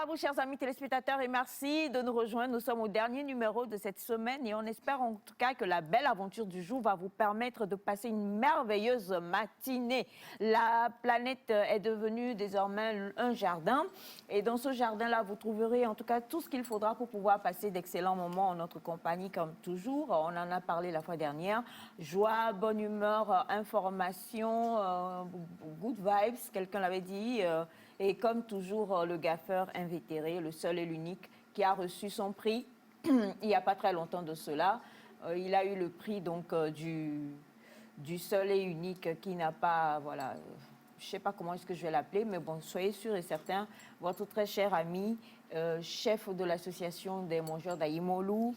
à vous, chers amis téléspectateurs, et merci de nous rejoindre. Nous sommes au dernier numéro de cette semaine et on espère en tout cas que la belle aventure du jour va vous permettre de passer une merveilleuse matinée. La planète est devenue désormais un jardin et dans ce jardin-là, vous trouverez en tout cas tout ce qu'il faudra pour pouvoir passer d'excellents moments en notre compagnie comme toujours. On en a parlé la fois dernière. Joie, bonne humeur, information, good vibes, quelqu'un l'avait dit. Et comme toujours, le gaffeur invétéré, le seul et l'unique, qui a reçu son prix il n'y a pas très longtemps de cela. Il a eu le prix donc, du seul et unique qui n'a pas, voilà, je ne sais pas comment est-ce que je vais l'appeler, mais bon, soyez sûrs et certains, votre très cher ami, chef de l'association des mangeurs d'Aïmolou,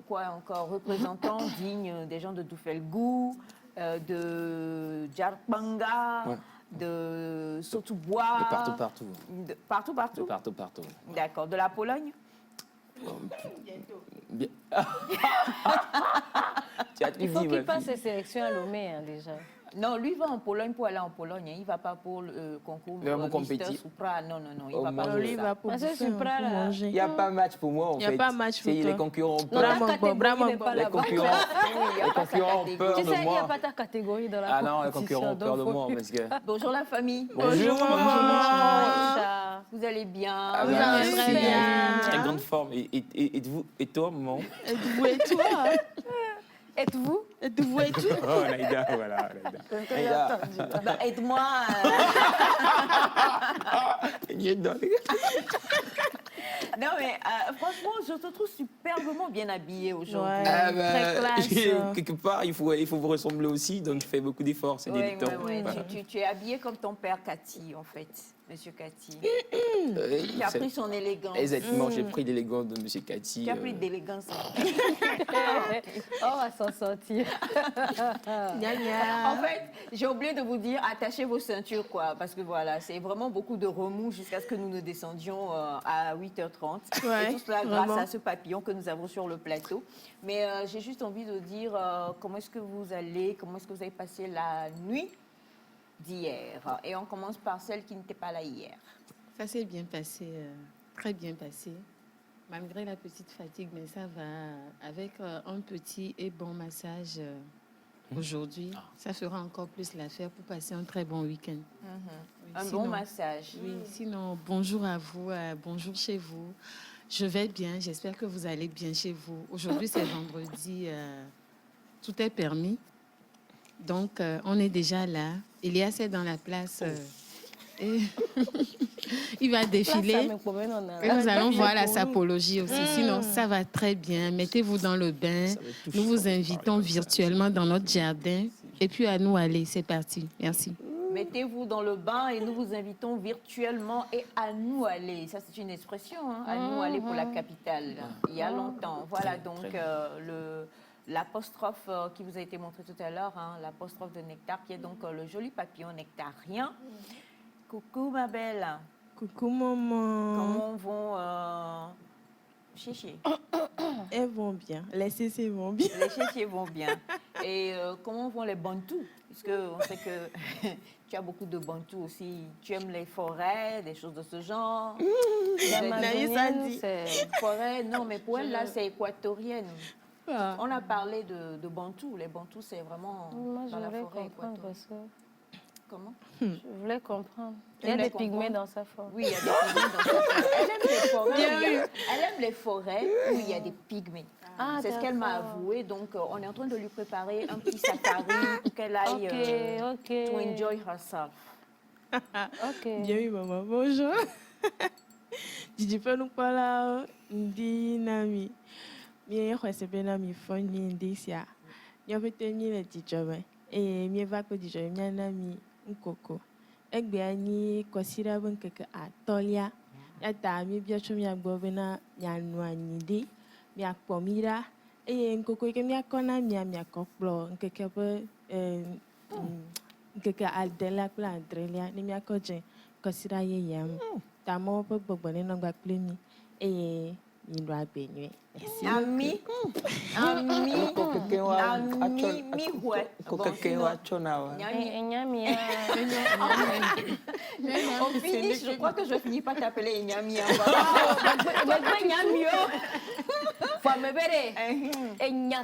quoi encore, représentant digne des gens de Doufelgou, de Djarpanga, ouais, de Sotubois. De partout, partout. Partout, partout? De partout, partout. D'accord. De la Pologne? Bien. Il faut qu'il passe ses sélections à Lomé, hein, déjà. Non, lui va en Pologne pour aller en Pologne. Il ne va pas pour le concours Mister Supra. Non, non, non. Il va pas lui, il va pour Supra, là. Il n'y a pas match pour moi, en fait. Il n'y a pas match pour toi. Les concurrents ont peur. Les concurrents ont peur de moi. Tu sais, il n'y a pas ta catégorie dans la compétition. Ah non, les concurrents ont peur de moi. Parce que... Bonjour la famille. Bonjour. Vous allez bien? Ah, vous allez très bien. Très grande forme. Et toi, maman? Êtes-vous et toi? Êtes-vous? Êtes-vous et tout? Oh, Naïda, voilà. Naïda. Bah, aide-moi. Non, mais franchement, je te trouve superbement bien habillée aujourd'hui. Ouais, très classe. Quelque part, il faut vous ressembler aussi, donc je fais beaucoup d'efforts ces derniers temps. Ouais. Tu es habillée comme ton père Cathy, en fait, Monsieur Cathy. Tu as pris son élégance. Exactement, j'ai pris l'élégance de Monsieur Cathy. Tu as pris d'élégance. On va s'en sortir. En fait, j'ai oublié de vous dire, attachez vos ceintures, quoi, parce que voilà, c'est vraiment beaucoup de remous jusqu'à ce que nous ne descendions à 8h30. Ouais, et tout cela grâce à ce papillon que nous avons sur le plateau. Mais j'ai juste envie de dire comment est-ce que vous allez, comment est-ce que vous avez passé la nuit d'hier. Et on commence par celle qui n'était pas là hier. Ça s'est bien passé, très bien passé. Malgré la petite fatigue, mais ça va. Avec un petit et bon massage aujourd'hui, ça fera encore plus l'affaire pour passer un très bon week-end. Oui, un bon massage. Oui, sinon, bonjour à vous, bonjour chez vous. Je vais bien, j'espère que vous allez bien chez vous. Aujourd'hui, c'est vendredi, tout est permis. Donc, on est déjà là. Elias est dans la place. Et il va défiler. Et nous allons voir la sapologie aussi. Sinon, ça va très bien. Mettez-vous dans le bain. Nous vous invitons virtuellement dans notre jardin. Et puis, à nous aller. C'est parti. Merci. Mettez-vous dans le bain et nous vous invitons virtuellement et à nous aller. Ça, c'est une expression, hein, à nous aller pour la capitale. Il y a longtemps. Voilà donc l'apostrophe qui vous a été montrée tout à l'heure, hein, l'apostrophe de Nectar, qui est donc le joli papillon nectarien. Coucou ma belle. Coucou maman. Comment vont Chichi? Elles vont bien. Les Cécés vont bien. Les Chichi vont bien. Et comment vont les Bantous? Parce qu'on sait que tu as beaucoup de Bantous aussi. Tu aimes les forêts, des choses de ce genre. Forêt, non, mais pour elle, là, c'est équatorienne. On a parlé de Bantous. Les Bantous, c'est vraiment dans la forêt équatorienne. Comment? Je voulais comprendre. Il y a des pygmées dans sa forêt. Oui, il y a des pygmées dans sa forêt. Elle aime les forêts. Elle aime les forêts où il y a des pygmées. C'est ce qu'elle m'a avoué. Donc, on est en train de lui préparer un petit safari pour qu'elle aille to enjoy herself. Bien oui, maman. Bonjour. Didi peux nous parler Nami. Bien, c'est bien Nami Fonny Indicia. Il y a tenir le dijob. Et mieux va que dijob, bien Nami Nkoko. Egbiani Kosira Bunkeke Atolia. Yata mi biachum ya gbobena ya nuanide. Mia pomira et Nkoko ke mia kona mia koplo nkeke pe nkeke aldela kula andrelia ni mia koje Kosira ye yam. Tamo pe gbobone no gba plemi e ni ro agbenue. Ami. On finit, je crois que je finis par t'appeler Inyami.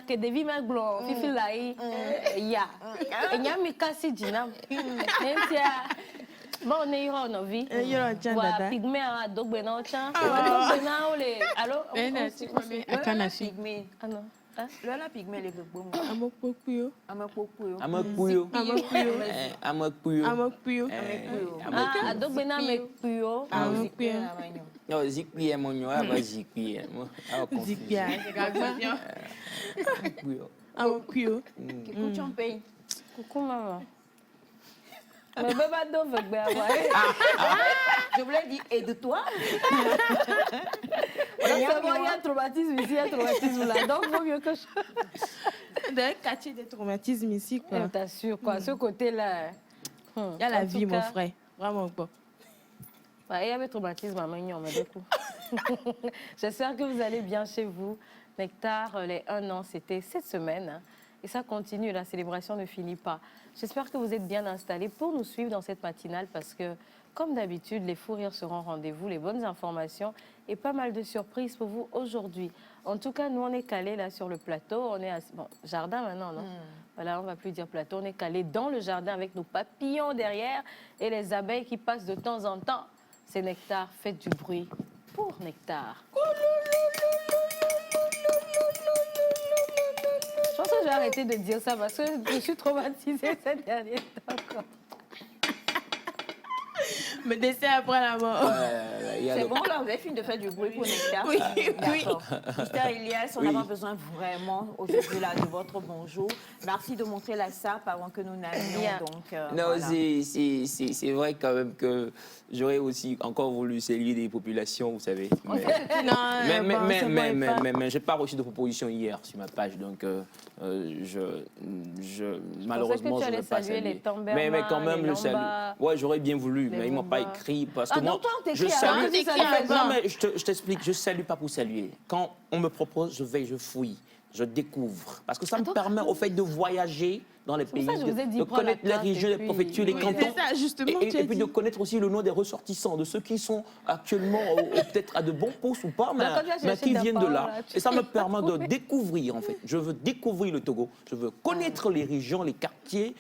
Que devi me glo fifi lai ya enyami kasi jinam nentia bon ne iro no vi wa pigme a dogbe na ocha dogbe na ole allo akana fi Pygmée. ano Le pygmée les gbom. amopokuyo adogbe na me puyo Non, zikpi mon yo, aba zikpi. zikpi amokuyo Écoute ton pays. coucou maman mais baba do vegbe aba Je voulais dire aide-toi. il y a traumatisme ici, il y a traumatisme là donc vaut mieux que je d'un quartier de traumatisme ici quoi. t'assure quoi ce côté là Il y a la vie mon frère, vraiment pas. il y avait traumatisme à Magnon, mais du coup. J'espère que vous allez bien chez vous. Nectar, les 1 an, c'était cette semaine. Hein, et ça continue, la célébration ne finit pas. J'espère que vous êtes bien installés pour nous suivre dans cette matinale parce que, comme d'habitude, les fous rires seront au rendez-vous, les bonnes informations et pas mal de surprises pour vous aujourd'hui. En tout cas, nous, on est calés là sur le plateau. On est à... Bon, jardin maintenant, non Voilà, on ne va plus dire plateau. On est calés dans le jardin avec nos papillons derrière et les abeilles qui passent de temps en temps. C'est Nectar, faites du bruit pour Nectar. Je pense que je vais arrêter de dire ça parce que je suis traumatisée ces derniers temps. Me décès après la mort. C'est bon, là, vous avez fini de faire du bruit pour Nectar. Oui, D'accord. Mr. Elias, on a besoin vraiment aujourd'hui là de votre bonjour. Merci de montrer la sape avant que nous n'allions. Donc, non, voilà. c'est vrai quand même que j'aurais aussi encore voulu saluer des populations, vous savez. Mais j'ai pas reçu de proposition hier sur ma page, donc malheureusement je ne vais pas saluer. Mais quand même, je salue. Ouais, j'aurais bien voulu, mais ils m'ont pas écrit parce que moi, je salue. Non, mais je t'explique, je salue pas pour saluer. Quand on me propose, je vais, je fouille, je découvre, parce que ça me permet au fait de voyager dans les pays, de connaître les régions, les préfectures, les cantons, et puis de connaître aussi le nom des ressortissants, de ceux qui sont actuellement peut-être à de bons postes ou pas, mais qui viennent de là. Et ça me permet de découvrir, en fait. Je veux découvrir le Togo, je veux connaître les régions, les quartiers,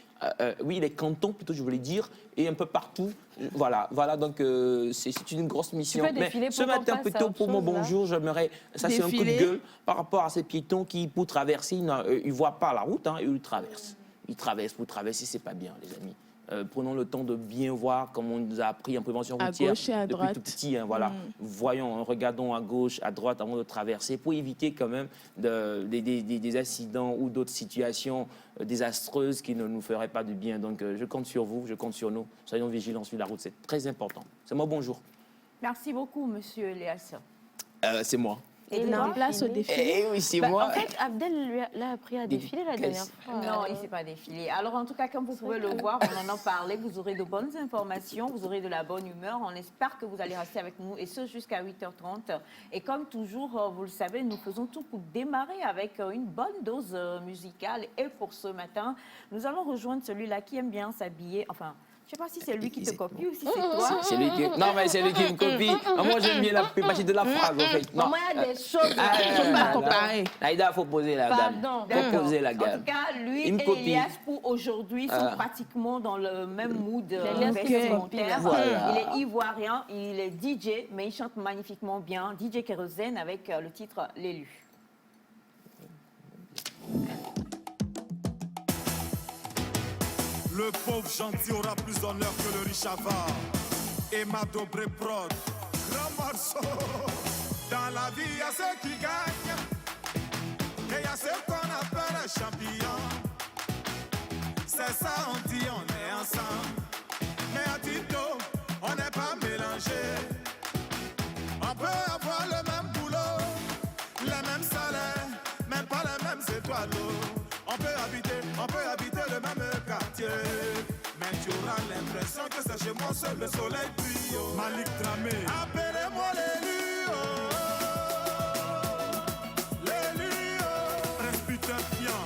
oui, les cantons, plutôt, je voulais dire, et un peu partout. Voilà, donc c'est une grosse mission. Mais ce matin, plutôt pour mon bonjour, j'aimerais, ça c'est un coup de gueule par rapport à ces piétons qui, pour traverser, ils ne voient pas la route, hein, et ils traversent. Ils traversent, pour traverser, c'est pas bien, les amis. Prenons le temps de bien voir, comme on nous a appris en prévention routière. À gauche et à droite. Depuis tout petit, hein, voilà. Voyons, regardons à gauche, à droite avant de traverser, pour éviter quand même des accidents ou d'autres situations désastreuses qui ne nous feraient pas du bien. Donc, je compte sur vous, je compte sur nous. Soyons vigilants sur la route, c'est très important. C'est moi, bonjour. Merci beaucoup, monsieur Elias. C'est moi. Et il est en place au défilé. Oui, c'est moi. En fait, Abdel l'a appris à défiler la dernière fois. Non, il ne s'est pas défilé. Alors, en tout cas, comme vous pouvez le voir, on en a parlé. Vous aurez de bonnes informations, vous aurez de la bonne humeur. On espère que vous allez rester avec nous, et ce jusqu'à 8h30. Et comme toujours, vous le savez, nous faisons tout pour démarrer avec une bonne dose musicale. Et pour ce matin, nous allons rejoindre celui-là qui aime bien s'habiller. Enfin, je ne sais pas si c'est lui qui te copie ou si c'est toi. C'est lui qui... Non, mais c'est lui qui me copie. Moi, j'aime bien la partie de la phrase, en fait. Non. Moi, il y a des choses je ne peux pas comparer. Là, il faut poser la gamme. Il faut poser la gamme. En tout cas, lui et Elias, pour aujourd'hui, sont pratiquement dans le même mood vestimentaire. Voilà. Il est ivoirien, il est DJ, mais il chante magnifiquement bien. DJ Kérosène avec le titre L'élu. Le pauvre gentil aura plus d'honneur que le riche avare. Et ma Dobré prod, grand morceau. Dans la vie, il y a ceux qui gagnent. Et il y a ceux qu'on appelle les champions. C'est ça, on dit, on est ensemble. Mais à Tito, on n'est pas mélangés. On peut avoir le même boulot, les mêmes salaires, même pas les mêmes étoiles. On peut habiter le même quartier. Mais tu auras l'impression que c'est chez moi seul le soleil brille. Malik Dramé, appelez-moi l'élu. L'élu, Prince Peter Pian,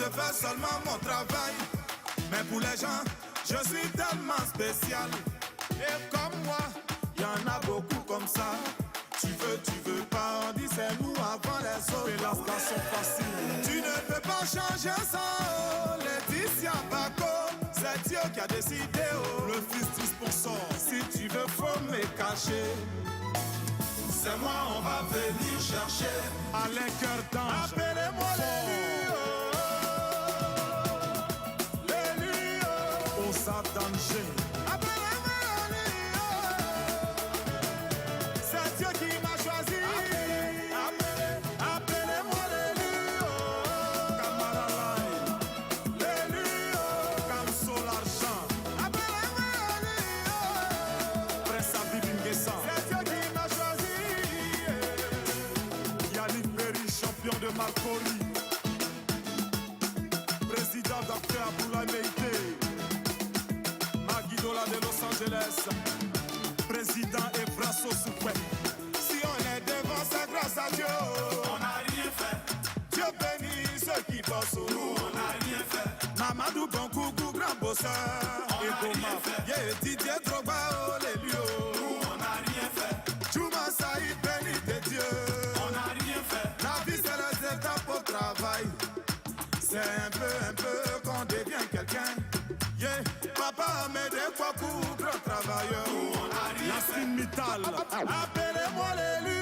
fais seulement mon travail. Mais pour les gens, je suis tellement spécial. Et comme moi, y en a beaucoup comme ça. Tu veux pas, on dit c'est nous avant les autres. Et las gars sont faciles. Tu ne peux pas changer ça, oh. Laetitia Bako, c'est Dieu qui a décidé, oh. Le fils 10%, si tu veux, faut me cacher. C'est moi, on va venir chercher. Alain Cœur d'Ange, appelez-moi l'élu, oh. L'élu, oh. Au Satan-G. De Marconi, président d'Afrique Aboulaye Meïté, Maguidola de Los Angeles, président Evrasso Soupé. Si on est devant, c'est grâce à Dieu. On n'a rien fait. Dieu bénit ceux qui bossent. Nous, on n'a rien fait. Mamadou Bonkoukou, grand bosseur. Et Goma, Didier Drogba, oh les lieux. Nous, on n'a rien fait. Juma Saïd, béni de Dieu. On n'a rien fait. La vie, c'est les étapes au travail. C'est un peu qu'on devient quelqu'un. Yeah. Papa met des quoi coudre un travailleur. La Spin Mittal. Appelez-moi l'élu.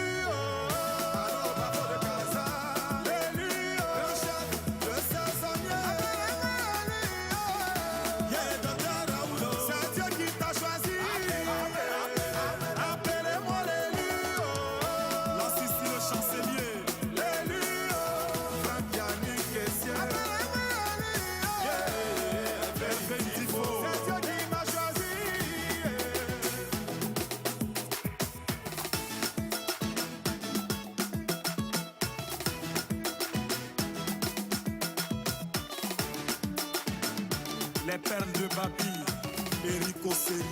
Les perles de Babi, Eric Osseri.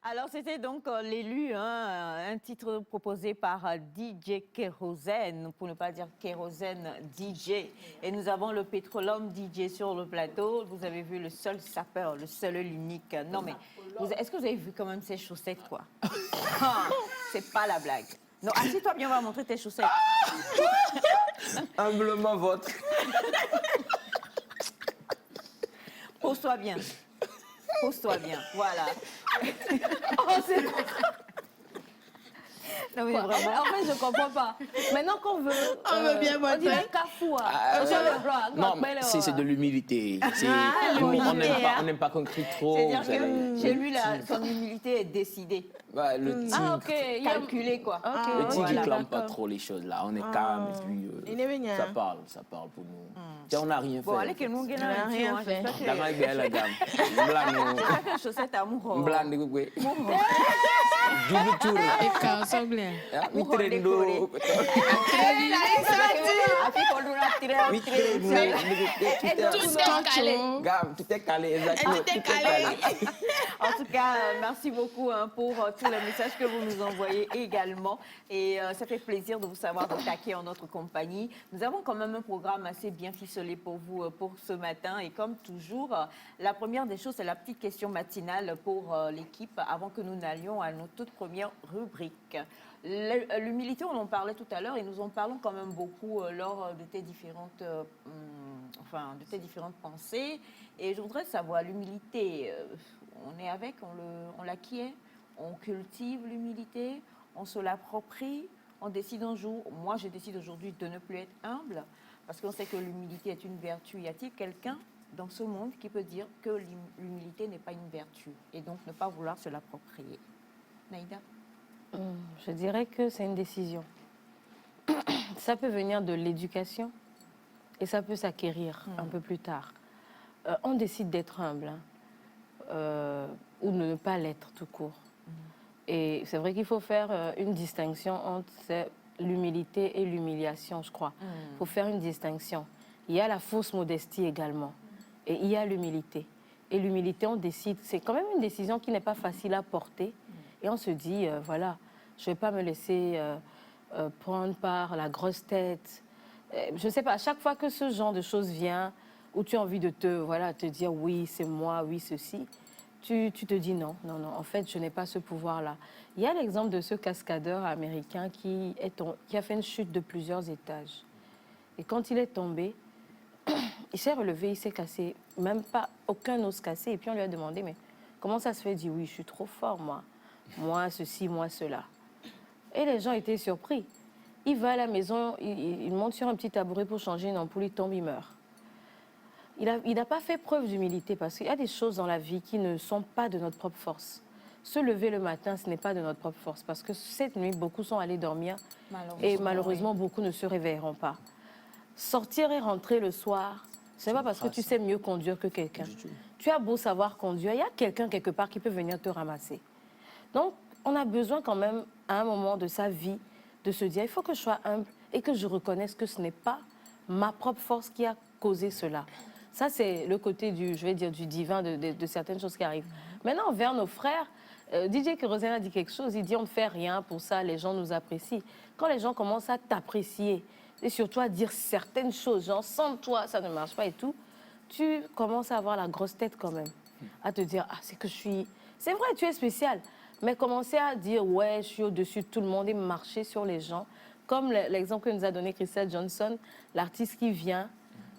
Alors, c'était donc l'élu, hein, un titre proposé par DJ Kérosène, pour ne pas dire Kérosène DJ. Et nous avons le pétrolhomme DJ sur le plateau. Vous avez vu le seul sapeur, le seul et l'unique. Non, mais est-ce que vous avez vu quand même ces chaussettes, quoi? C'est pas la blague. Non, assieds-toi bien, on va montrer tes chaussettes. Humblement votre. Pose-toi bien. Pose-toi bien, voilà. Oh, c'est... Non, mais vraiment. En fait, je comprends pas. Maintenant qu'on veut... On veut bien montrer. On dirait Kafoua. Non, c'est de l'humilité. On n'aime pas qu'on crie trop. C'est-à-dire que chez lui, son humilité est décidée. Ouais, le tigre, calculé, quoi. le tigre ne clame pas trop les choses, là. On est calme et puis ça parle pour nous. Tiens, on n'a rien fait. Bon, allez, que nous, on n'a rien fait. Dama est belle, la dame. J'espère que chaussette à Mouro. Blande, oui. Double tour. Et quand ça bleu. Mitrendo. Tout est calé, exactement. En tout cas, merci beaucoup pour tous les messages que vous nous envoyez également. Et ça fait plaisir de vous savoir attaquer en notre compagnie. Nous avons quand même un programme assez bien ficelé pour vous pour ce matin. Et comme toujours, la première des choses, c'est la petite question matinale pour l'équipe avant que nous n'allions à nos toutes premières rubriques. L'humilité, on en parlait tout à l'heure et nous en parlons quand même beaucoup lors de tes différentes, de tes différentes pensées. Et je voudrais savoir, l'humilité, on est avec, on l'acquiert, on cultive l'humilité, on se l'approprie, on décide un jour, moi je décide aujourd'hui de ne plus être humble, parce qu'on sait que l'humilité est une vertu. Y a-t-il quelqu'un dans ce monde qui peut dire que l'humilité n'est pas une vertu et donc ne pas vouloir se l'approprier? Naïda? Je dirais que c'est une décision. Ça peut venir de l'éducation et ça peut s'acquérir un peu plus tard. On décide d'être humble ou de ne pas l'être tout court. Et c'est vrai qu'il faut faire une distinction entre l'humilité et l'humiliation, je crois. Il faut faire une distinction. Il y a la fausse modestie également. Et il y a l'humilité. Et l'humilité, on décide. C'est quand même une décision qui n'est pas facile à porter. Et on se dit, voilà, je ne vais pas me laisser prendre par la grosse tête. Je ne sais pas, à chaque fois que ce genre de choses vient, où tu as envie de te dire, oui, c'est moi, oui, ceci, tu te dis non, en fait, je n'ai pas ce pouvoir-là. Il y a l'exemple de ce cascadeur américain qui a fait une chute de plusieurs étages. Et quand il est tombé, il s'est relevé, il s'est cassé, même pas aucun os cassé. Et puis on lui a demandé, mais comment ça se fait? Il dit, oui, je suis trop fort, moi. Moi, ceci, moi, cela. Et les gens étaient surpris. Il va à la maison, il monte sur un petit tabouret pour changer une ampoule, il tombe, il meurt. Il n'a pas fait preuve d'humilité parce qu'il y a des choses dans la vie qui ne sont pas de notre propre force. Se lever le matin, ce n'est pas de notre propre force parce que cette nuit, beaucoup sont allés dormir et malheureusement, beaucoup ne se réveilleront pas. Sortir et rentrer le soir, ce n'est pas parce que tu sais mieux conduire que quelqu'un. Tu as beau savoir conduire, il y a quelqu'un quelque part qui peut venir te ramasser. Donc, on a besoin quand même, à un moment de sa vie, de se dire, il faut que je sois humble et que je reconnaisse que ce n'est pas ma propre force qui a causé cela. Ça, c'est le côté du divin, de certaines choses qui arrivent. Maintenant, vers nos frères, DJ Kérosène a dit quelque chose, il dit, on ne fait rien pour ça, les gens nous apprécient. Quand les gens commencent à t'apprécier, et surtout à dire certaines choses, genre, sans toi, ça ne marche pas et tout, tu commences à avoir la grosse tête quand même, à te dire, ah, c'est que je suis... C'est vrai, tu es spécial, mais commencer à dire, ouais, je suis au-dessus de tout le monde et marcher sur les gens, comme l'exemple que nous a donné Crystal Johnson, l'artiste qui vient,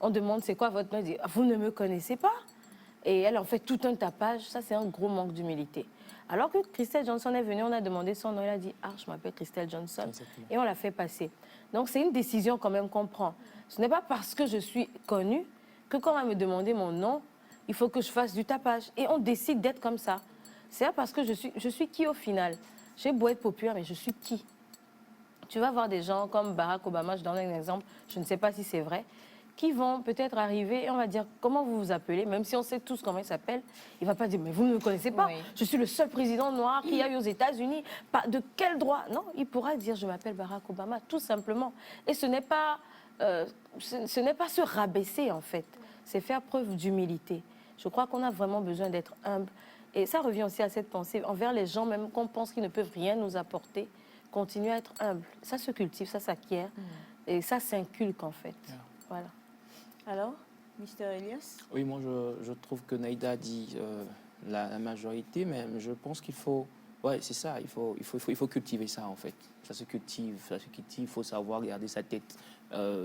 on demande c'est quoi votre nom, elle dit vous ne me connaissez pas. Et elle en fait tout un tapage, ça c'est un gros manque d'humilité. Alors que Crystal Johnson est venue, on a demandé son nom, elle a dit je m'appelle Crystal Johnson. Exactement. Et on l'a fait passer. Donc c'est une décision quand même qu'on prend. Ce n'est pas parce que je suis connue que quand on va me demander mon nom, il faut que je fasse du tapage. Et on décide d'être comme ça. C'est parce que je suis qui au final? J'ai beau être populaire, mais je suis qui? Tu vas voir des gens comme Barack Obama, je donne un exemple, je ne sais pas si c'est vrai, qui vont peut-être arriver et on va dire comment vous vous appelez, même si on sait tous comment il s'appelle, il ne va pas dire mais vous ne me connaissez pas, je suis le seul président noir qu'il y a eu aux États-Unis, de quel droit? Non, il pourra dire je m'appelle Barack Obama, tout simplement. Et ce n'est pas se rabaisser en fait, c'est faire preuve d'humilité. Je crois qu'on a vraiment besoin d'être humble. Et ça revient aussi à cette pensée envers les gens même qu'on pense qu'ils ne peuvent rien nous apporter. Continuer à être humble. Ça se cultive, ça s'acquiert. Et ça s'inculque en fait. Voilà. Alors, Mr. Elias? Oui, moi je trouve que Naïda dit la majorité, mais je pense qu'il faut... Ouais, c'est ça, il faut cultiver ça en fait. Ça se cultive, il faut savoir garder sa tête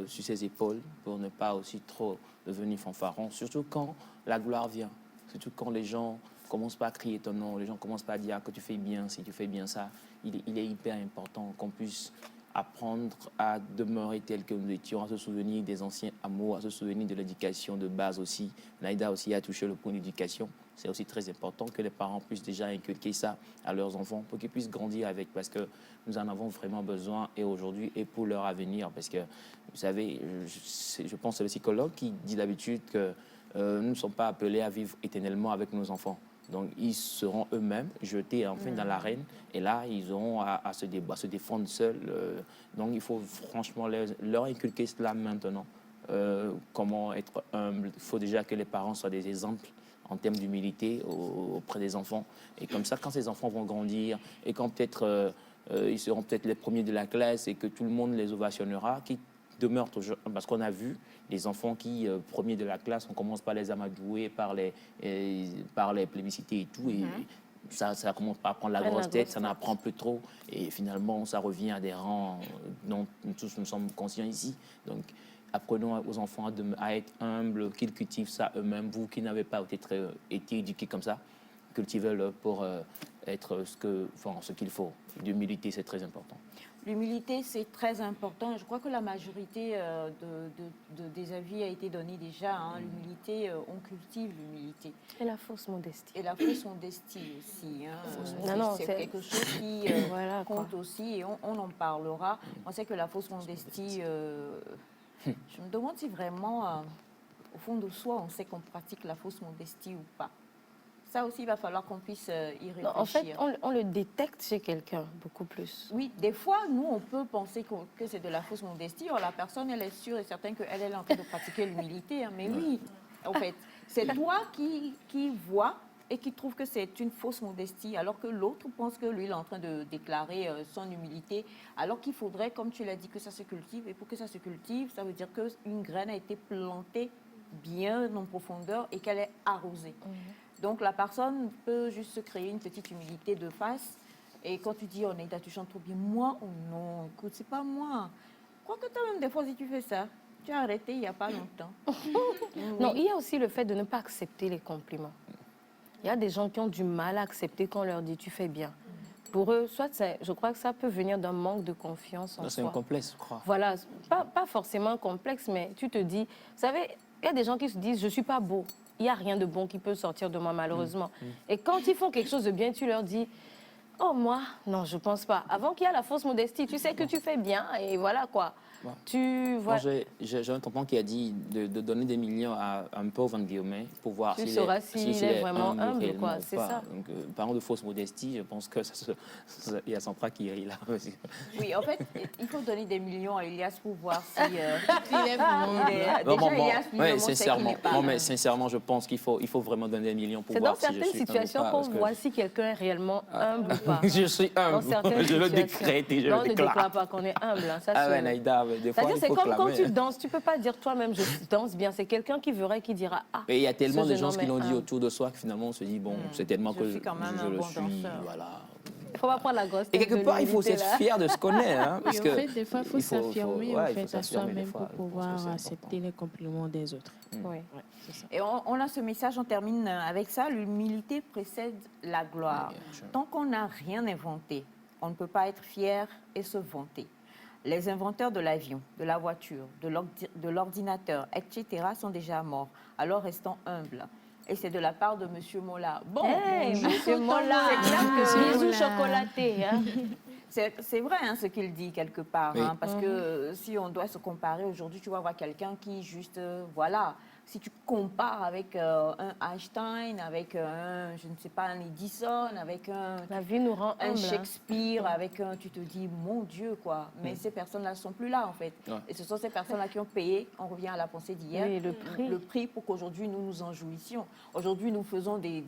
sur ses épaules pour ne pas aussi trop devenir fanfaron, surtout quand la gloire vient, surtout quand les gens commencent pas à crier ton nom, les gens commencent pas à dire que tu fais bien, si tu fais bien ça. Il est hyper important qu'on puisse apprendre à demeurer tel que nous étions, à se souvenir des anciens amours, à se souvenir de l'éducation de base aussi. Naïda aussi a touché le point d'éducation. C'est aussi très important que les parents puissent déjà inculquer ça à leurs enfants pour qu'ils puissent grandir avec, parce que nous en avons vraiment besoin et aujourd'hui et pour leur avenir. Parce que, vous savez, je pense que c'est le psychologue qui dit d'habitude que nous ne sommes pas appelés à vivre éternellement avec nos enfants. Donc, ils seront eux-mêmes jetés enfin dans l'arène. Et là, ils auront à se défendre seuls. Donc, il faut franchement leur inculquer cela maintenant. Comment être humble. Il faut déjà que les parents soient des exemples en termes d'humilité auprès des enfants. Et comme ça, quand ces enfants vont grandir et quand peut-être ils seront peut-être les premiers de la classe et que tout le monde les ovationnera, qui demeurent toujours, parce qu'on a vu des enfants qui, premiers de la classe, on commence par les amadouer, par les plébiscités et tout, et ça commence par prendre la grosse tête, ça n'apprend plus trop, et finalement, ça revient à des rangs dont tous nous sommes conscients ici. Donc, apprenons aux enfants à être humbles, qu'ils cultivent ça eux-mêmes. Vous qui n'avez pas été éduqués comme ça, cultivez-le pour être ce qu'il faut. L'humilité, c'est très important. L'humilité, c'est très important. Je crois que la majorité des avis a été donnée déjà. L'humilité, on cultive l'humilité. Et la fausse modestie. Et la fausse modestie aussi. C'est quelque chose qui compte aussi et on en parlera. On sait que la fausse modestie, je me demande si vraiment, au fond de soi, on sait qu'on pratique la fausse modestie ou pas. Ça aussi, il va falloir qu'on puisse y réfléchir. Non, en fait, on le détecte chez quelqu'un beaucoup plus. Oui, des fois, nous, on peut penser que c'est de la fausse modestie. Or, la personne, elle est sûre et certaine qu'elle est en train de pratiquer l'humilité. Hein. Mais oui, en fait, c'est toi qui vois et qui trouve que c'est une fausse modestie, alors que l'autre pense que lui, il est en train de déclarer son humilité, alors qu'il faudrait, comme tu l'as dit, que ça se cultive. Et pour que ça se cultive, ça veut dire qu'une graine a été plantée bien en profondeur et qu'elle est arrosée. Donc, la personne peut juste se créer une petite humilité de face. Et quand tu dis, oh, Neida, tu chantes trop bien, moi, oh non, écoute, c'est pas moi. Quoique toi-même, des fois, si tu fais ça, tu as arrêté il n'y a pas longtemps. Non, il y a aussi le fait de ne pas accepter les compliments. Il y a des gens qui ont du mal à accepter quand on leur dit, tu fais bien. Pour eux, soit je crois que ça peut venir d'un manque de confiance en soi. C'est un complexe, je crois. Voilà, pas forcément un complexe, mais tu te dis, vous savez, il y a des gens qui se disent, je ne suis pas beau. Il n'y a rien de bon qui peut sortir de moi, malheureusement. Et quand ils font quelque chose de bien, tu leur dis, oh, moi, non, je ne pense pas. Avant qu'il y ait la fausse modestie, tu sais que tu fais bien, et voilà quoi. Bon. Tu vois. J'ai un tonton qui a dit de donner des millions à un pauvre, en guillemets, pour voir s'il est vraiment humble, quoi. C'est ça. Donc, parlant de fausse modestie, je pense que il y a Sandra qui rit là. Oui, en fait, il faut donner des millions à Elias pour voir si il est vraiment... sincèrement, je pense qu'il faut vraiment donner des millions pour voir si je suis humble. C'est dans certaines situations qu'on voit si quelqu'un est réellement humble ou pas. Je suis humble. Je le décrète et je le déclare. On ne déclare pas qu'on est humble. Ça, ah ouais, Naïda, des fois, c'est comme quand tu danses, tu ne peux pas dire toi-même je danse bien. C'est quelqu'un qui verrait, qui dira ah. Et il y a tellement de gens qui l'ont dit autour de soi que finalement on se dit bon, c'est tellement que je suis quand même un bon danseur. Voilà. Il ne faut pas prendre la grosse tête. Et quelque part, il faut être fier de ce qu'on est. Hein, parce que en fait, des fois, il faut s'affirmer à soi-même pour pouvoir accepter les compliments des autres. Oui. C'est ça. Et on a ce message, on termine avec ça. L'humilité précède la gloire. Tant qu'on n'a rien inventé, on ne peut pas être fier et se vanter. Les inventeurs de l'avion, de la voiture, de l'ordinateur, etc. sont déjà morts. Alors restons humbles. Et c'est de la part de M. Mola. Bon, M. Mola, bisous chocolatés. Hein. C'est vrai ce qu'il dit quelque part. Oui. Hein, parce que si on doit se comparer aujourd'hui, tu vas voir quelqu'un qui juste, voilà... Si tu compares avec un Einstein, avec un, je ne sais pas, un Edison, avec la vie nous rend humble, Shakespeare, avec un, tu te dis, mon Dieu, quoi. Mais ces personnes-là ne sont plus là, en fait. Ouais. Et ce sont ces personnes-là qui ont payé, on revient à la pensée d'hier, le prix pour qu'aujourd'hui, nous nous en jouissions. Aujourd'hui, nous faisons des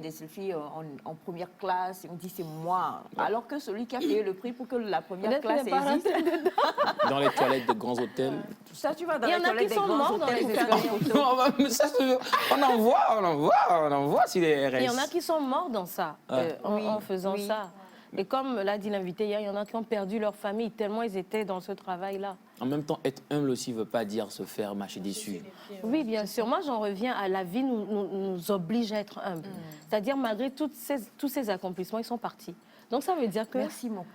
selfies en première classe, et on dit, c'est moi. Ouais. Alors que celui qui a payé le prix pour que la première classe existe... Dans les toilettes de grands hôtels. Ça, tu vas dans les toilettes des grands hôtels. On en voit s'il est RS. Il y en a qui sont morts dans ça, en faisant ça. Et comme l'a dit l'invité hier, il y en a qui ont perdu leur famille tellement ils étaient dans ce travail-là. En même temps, être humble aussi ne veut pas dire se faire marcher dessus. Oui, bien sûr. Moi, j'en reviens à la vie nous oblige à être humble. C'est-à-dire, malgré tous ces accomplissements, ils sont partis. Donc, ça veut dire que... Merci, mon...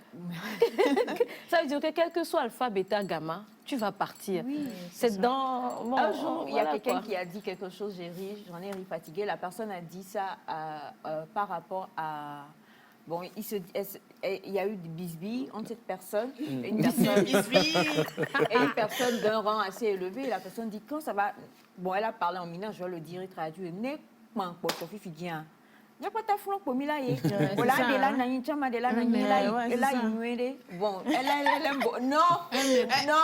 Ça veut dire que quel que soit alpha, bêta, gamma, tu vas partir. Oui, c'est dans... Bon, un jour, il y a quelqu'un qui a dit quelque chose, j'en ai ri fatiguée. La personne a dit ça par rapport à... Bon, il y a eu des bisbilles entre cette personne et une personne d'un rang assez élevé. Et la personne dit, quand ça va... Bon, elle a parlé en mineur, je vais le dire et traduire. Il n'y a pas ta flon pour Mila. Bon, elle aime... Non, non.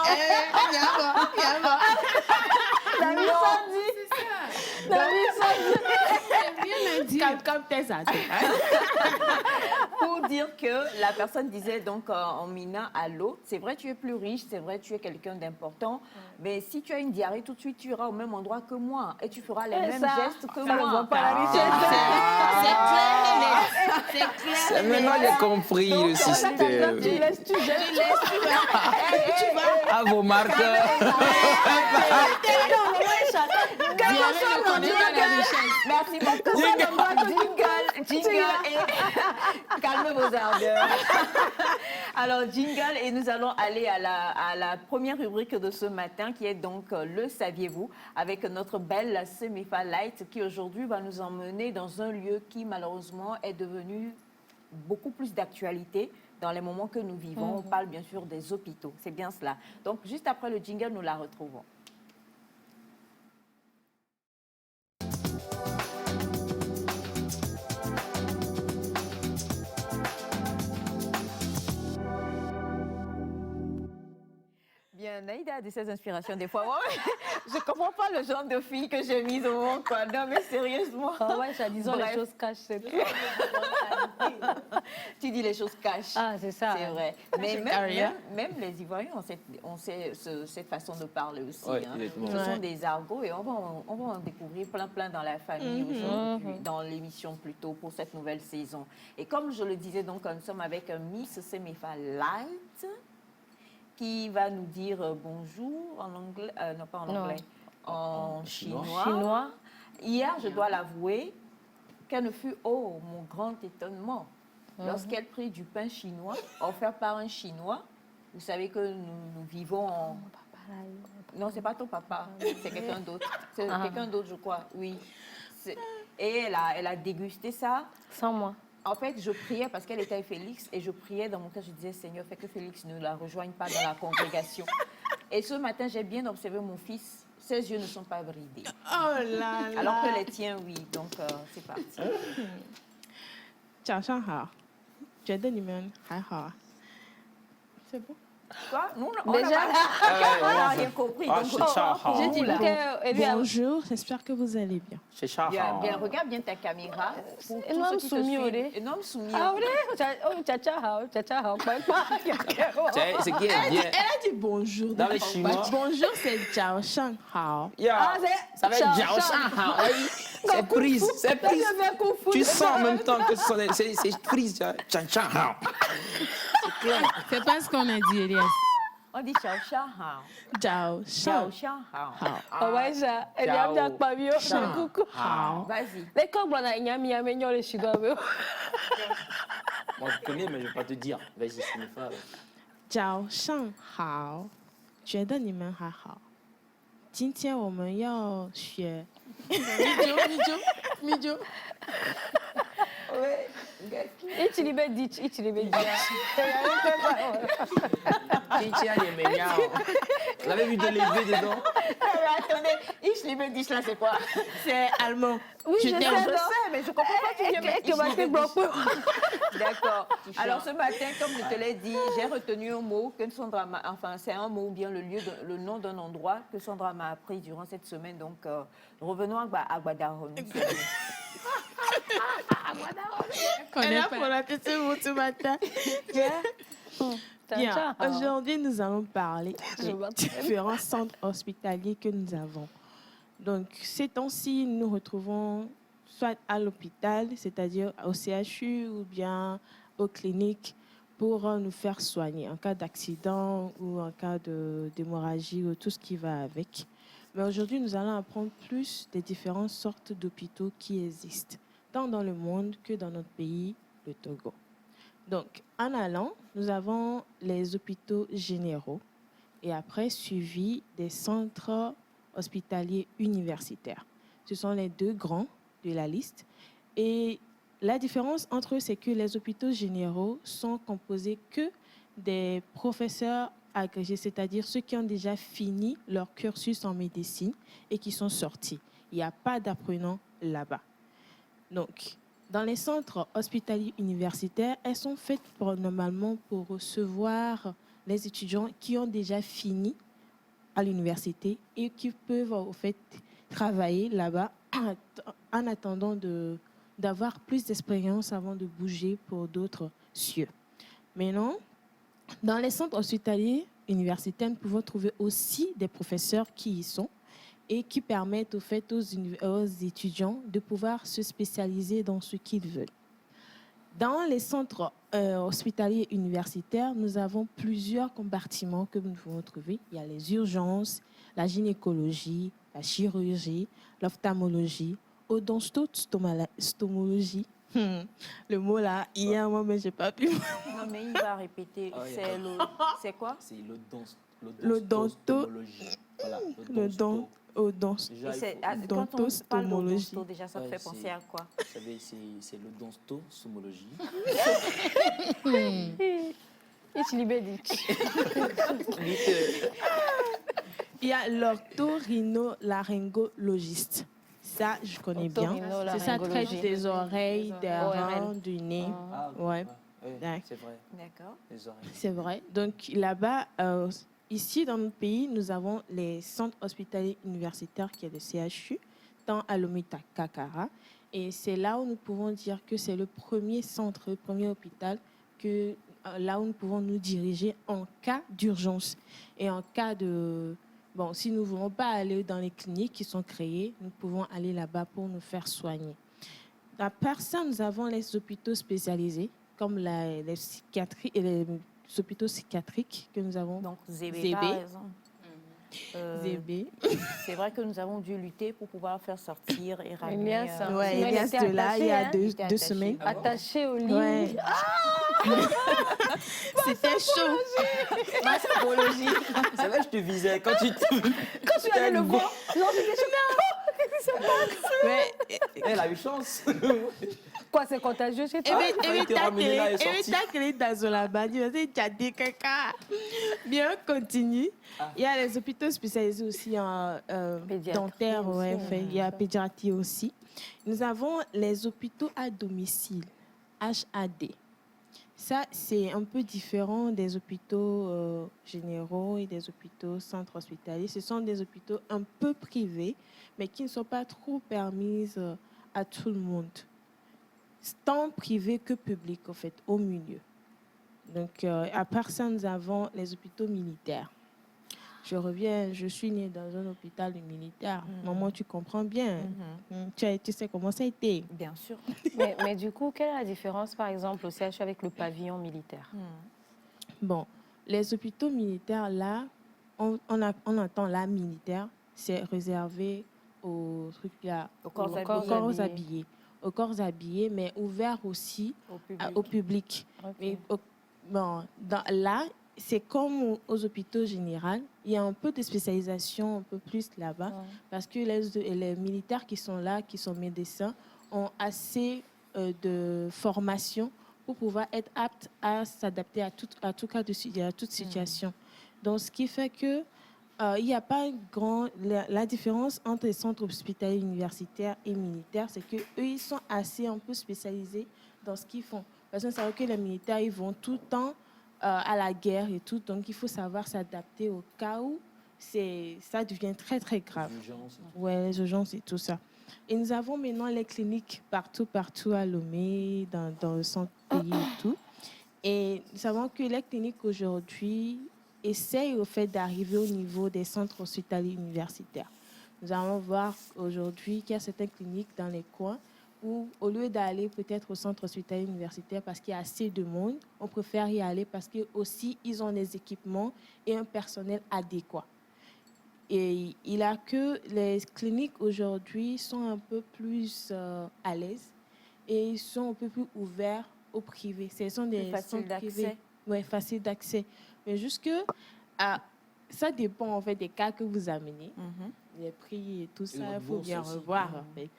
Pour dire que la personne disait donc en mina à l'autre, c'est vrai tu es plus riche, c'est vrai tu es quelqu'un d'important, mais si tu as une diarrhée tout de suite tu iras au même endroit que moi et tu feras les mêmes gestes que moi. C'est clair. Maintenant j'ai compris le système. Tu laisses. À vos marqueurs. Merci beaucoup. Jingle et calmez vos ardeurs. Alors, jingle et nous allons aller à la première rubrique de ce matin qui est donc le saviez-vous avec notre belle Semifa Light qui aujourd'hui va nous emmener dans un lieu qui malheureusement est devenu beaucoup plus d'actualité dans les moments que nous vivons. On parle bien sûr des hôpitaux, c'est bien cela. Donc, juste après le jingle, nous la retrouvons. Naïda a de ses inspirations des fois. Moi, je comprends pas le genre de fille que j'ai mise au monde, quoi. Non, mais sérieusement. Ah ouais, disons les choses cachent, c'est tout. Tu dis les choses cachent. Ah, c'est ça. C'est vrai. Mais même les Ivoiriens ont cette façon de parler aussi. Ouais, hein. Ce sont des argots et on va en découvrir plein dans la famille aujourd'hui, dans l'émission plutôt pour cette nouvelle saison. Et comme je le disais, donc, nous sommes avec Miss Semefa Light qui va nous dire bonjour en anglais, non pas en anglais, en chinois. Hier, je dois l'avouer, quel ne fut, mon grand étonnement, lorsqu'elle prit du pain chinois offert par un Chinois. Vous savez que nous vivons en... Non, c'est pas ton papa, c'est quelqu'un d'autre. C'est quelqu'un d'autre, je crois, oui. Et elle a dégusté ça. Sans moi. En fait, je priais parce qu'elle était avec Félix et je priais dans mon cœur. Je disais, Seigneur, fais que Félix ne la rejoigne pas dans la congrégation. Et ce matin, j'ai bien observé mon fils. Ses yeux ne sont pas bridés. Oh là là. Alors que les tiens, oui. Donc, c'est parti. 早上好，觉得你们还好啊？ C'est bon? Quoi? Nous, Déjà, on n'a rien compris. Ah, Donc, c'est ça. j'ai dit Bonjour, j'espère que vous allez bien. C'est ça. bien, regarde bien ta caméra. Pour tous ceux qui te suivent. Un homme soumis. Ah oui, tcha-tcha-hao, C'est qui est bien. Elle a dit bonjour. Dans les Chinois. Bonjour, c'est Jiao Shang Hao. Ça va être Jiao Shang. C'est prise, c'est prise. Tu sens en même temps que c'est prise. C'est clair. C'est pas ce qu'on a dit, Elias. On dit Xiao Xiao. Jiao Xiao Shang Xiao. Hao. Ouais, ça. Elle vient bien pas mieux. Coucou. Vas-y. Les combres, on a une amie à mignon, les chinois. Moi, je connais, mais je ne vais pas te dire. Vas-y, c'est une femme. 早上好，觉得你们还好。今天我们要学。咪啾。 Ich liebe dich. Vous avez vu de l'élever dedans? Attendez, ich liebe dich, là, c'est quoi? C'est allemand. Oui, je sais, mais je comprends pas que tu viens mettre. D'accord. Alors, ce matin, comme je te l'ai dit, j'ai retenu un mot que Sandra m'a... Enfin, c'est un mot ou bien le nom d'un endroit que Sandra m'a appris durant cette semaine. Donc, revenons à Guadaron. Elle a pour la tête ce matin. Bien, aujourd'hui, nous allons parler des différents centres hospitaliers que nous avons. Donc, ces temps-ci, nous nous retrouvons soit à l'hôpital, c'est-à-dire au CHU ou bien aux cliniques pour nous faire soigner en cas d'accident ou en cas d'hémorragie ou tout ce qui va avec. Mais aujourd'hui, nous allons apprendre plus des différentes sortes d'hôpitaux qui existent, tant dans le monde que dans notre pays, le Togo. Donc, en allant, nous avons les hôpitaux généraux et après suivi des centres hospitaliers universitaires. Ce sont les deux grands de la liste. Et la différence entre eux, c'est que les hôpitaux généraux sont composés que des professeurs agrégés, c'est-à-dire ceux qui ont déjà fini leur cursus en médecine et qui sont sortis. Il n'y a pas d'apprenants là-bas. Donc, dans les centres hospitaliers universitaires, elles sont faites normalement pour recevoir les étudiants qui ont déjà fini à l'université et qui peuvent en fait travailler là-bas en attendant d'avoir plus d'expérience avant de bouger pour d'autres cieux. Maintenant, dans les centres hospitaliers universitaires, nous pouvons trouver aussi des professeurs qui y sont et qui permettent au fait aux étudiants de pouvoir se spécialiser dans ce qu'ils veulent. Dans les centres hospitaliers universitaires, nous avons plusieurs compartiments que nous pouvons trouver. Il y a les urgences, la gynécologie, la chirurgie, l'ophtalmologie, odontostomologie. Le mot là, hier, moi, mais je n'ai pas pu. Non, mais il va répéter. C'est quoi? C'est l'odontostomologie. Voilà, odontostomologie. Déjà, ça te fait penser à quoi? Vous savez, c'est l'odontostomologie. Ich liebe dich. Il y a l'orthorinolaryngologiste. Ça, je connais bien. C'est ça, traite des oreilles, des reins, du nez. Ouais. C'est vrai. D'accord. Les oreilles. C'est vrai. Donc là-bas, ici, dans notre pays, nous avons les centres hospitaliers universitaires qui est le CHU, dans Lomé-Kakara. Et c'est là où nous pouvons dire que c'est le premier centre, le premier hôpital là où nous pouvons nous diriger en cas d'urgence. Et en cas de... Bon, si nous ne voulons pas aller dans les cliniques qui sont créées, nous pouvons aller là-bas pour nous faire soigner. À part ça, nous avons les hôpitaux spécialisés, comme les psychiatries et les hôpitaux psychiatriques que nous avons. Donc, Zébé, par exemple. Zébé. C'est vrai que nous avons dû lutter pour pouvoir faire sortir et ramener... il y a cela, il y a deux semaines. Attaché au lit. Ouais. C'était chaud. Ma symbologie. C'est vrai, je te visais. Quand tu allais le voir, non, j'étais Elle a eu chance. Quoi, c'est contagieux chez toi? Bien, continue. Il y a les hôpitaux spécialisés aussi en dentaire, il y a pédiatrie aussi. Nous avons les hôpitaux à domicile, HAD. Ça, c'est un peu différent des hôpitaux généraux et des hôpitaux centres hospitaliers. Ce sont des hôpitaux un peu privés, mais qui ne sont pas trop permises à tout le monde. Tant privé que public, en fait, au milieu. Donc, à part ça, nous avons les hôpitaux militaires. Je suis née dans un hôpital militaire. Maman, tu comprends bien. Tu sais comment ça a été. Bien sûr. Mais du coup, quelle est la différence, par exemple, au CHU avec le pavillon militaire? Bon, les hôpitaux militaires, là, on entend là militaire, c'est réservé aux trucs là, aux corps habillés. Aux corps habillés, mais ouvert aussi au public. Okay. Là, c'est comme aux hôpitaux généraux. Il y a un peu de spécialisation, un peu plus là-bas, parce que les militaires qui sont là, qui sont médecins, ont assez de formation pour pouvoir être aptes à s'adapter à toute situation. Donc, ce qui fait que il n'y a pas la différence entre les centres hospitaliers universitaires et militaires, c'est qu'eux, ils sont assez un peu spécialisés dans ce qu'ils font. Parce qu'on sait que les militaires, ils vont tout le temps à la guerre et tout, donc il faut savoir s'adapter au cas où ça devient très, très grave. Les urgences et tout ça. Et nous avons maintenant les cliniques partout à Lomé, dans le centre pays et tout. Et nous savons que les cliniques aujourd'hui essayent au fait d'arriver au niveau des centres hospitaliers universitaires. Nous allons voir aujourd'hui qu'il y a certaines cliniques dans les coins où, au lieu d'aller peut-être au centre hospitalier universitaire parce qu'il y a assez de monde, on préfère y aller parce que aussi ils ont des équipements et un personnel adéquat. Et il a que les cliniques aujourd'hui sont un peu plus à l'aise et ils sont un peu plus ouverts au privé. Ce sont des centres privés. Oui, facile d'accès. Mais jusque ça dépend en fait des cas que vous amenez. Les prix et tout ça, il faut bien revoir. En fait.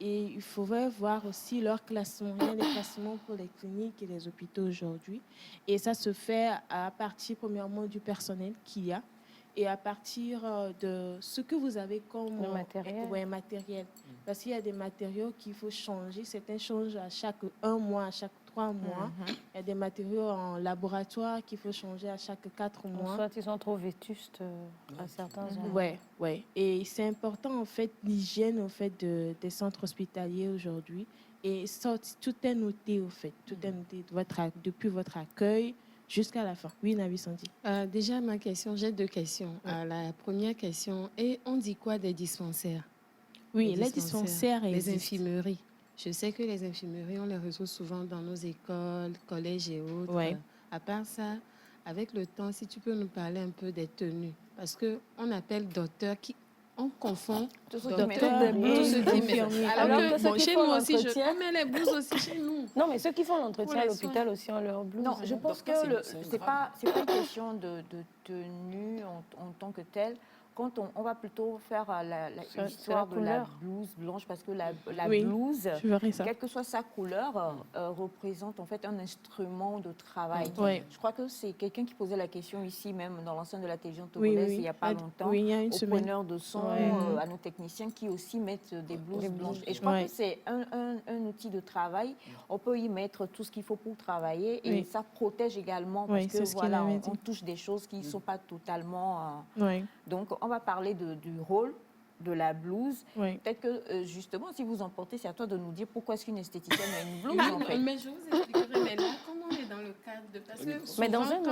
Et il faudrait voir aussi leur classement. Il y a des classements pour les cliniques et les hôpitaux aujourd'hui. Et ça se fait à partir, premièrement, du personnel qu'il y a et à partir de ce que vous avez comme matériel. Parce qu'il y a des matériaux qu'il faut changer. Certains changent à chaque 1 mois, à chaque 3 mois. Il y a des matériaux en laboratoire qu'il faut changer à chaque 4 mois. Soit ils sont trop vétustes à certains endroits. Oui. Et c'est important, en fait, l'hygiène en fait, des centres hospitaliers aujourd'hui. Et ça, tout est noté, en fait. Tout est noté depuis votre accueil jusqu'à la fin. Oui, Nabi Sandy. Déjà, ma question, j'ai 2 questions. La première question, et on dit quoi des dispensaires? Oui, les dispensaires et les infirmeries. Je sais que les infirmeries, on les retrouve souvent dans nos écoles, collèges et autres. Ouais. À part ça, avec le temps, si tu peux nous parler un peu des tenues. Parce qu'on appelle docteur qui... On confond docteur et infirmier. Alors que chez nous aussi, on met les blouses aussi chez nous. Non, mais ceux qui font l'entretien à l'hôpital aussi ont leur blouse. Non, je pense que c'est pas une question de tenue en tant que telle. quand on va plutôt faire l'histoire de la blouse blanche, parce que la blouse, quelle que soit sa couleur, représente en fait un instrument de travail. Je crois que c'est quelqu'un qui posait la question ici, même dans l'enceinte de la télévision togolaise, il n'y a pas longtemps, aux preneurs de son, à nos techniciens qui aussi mettent des blouses blanches. Et je crois que c'est un outil de travail. On peut y mettre tout ce qu'il faut pour travailler et ça protège également parce que voilà, on touche des choses qui ne sont pas totalement... Donc, on va parler du rôle de la blouse. Peut-être que, justement, si vous en portez, c'est à toi de nous dire pourquoi est-ce qu'une esthéticienne a une blouse, en fait. Mais je vous expliquerai, mais là, comme on est dans le cadre de... Parce que souvent,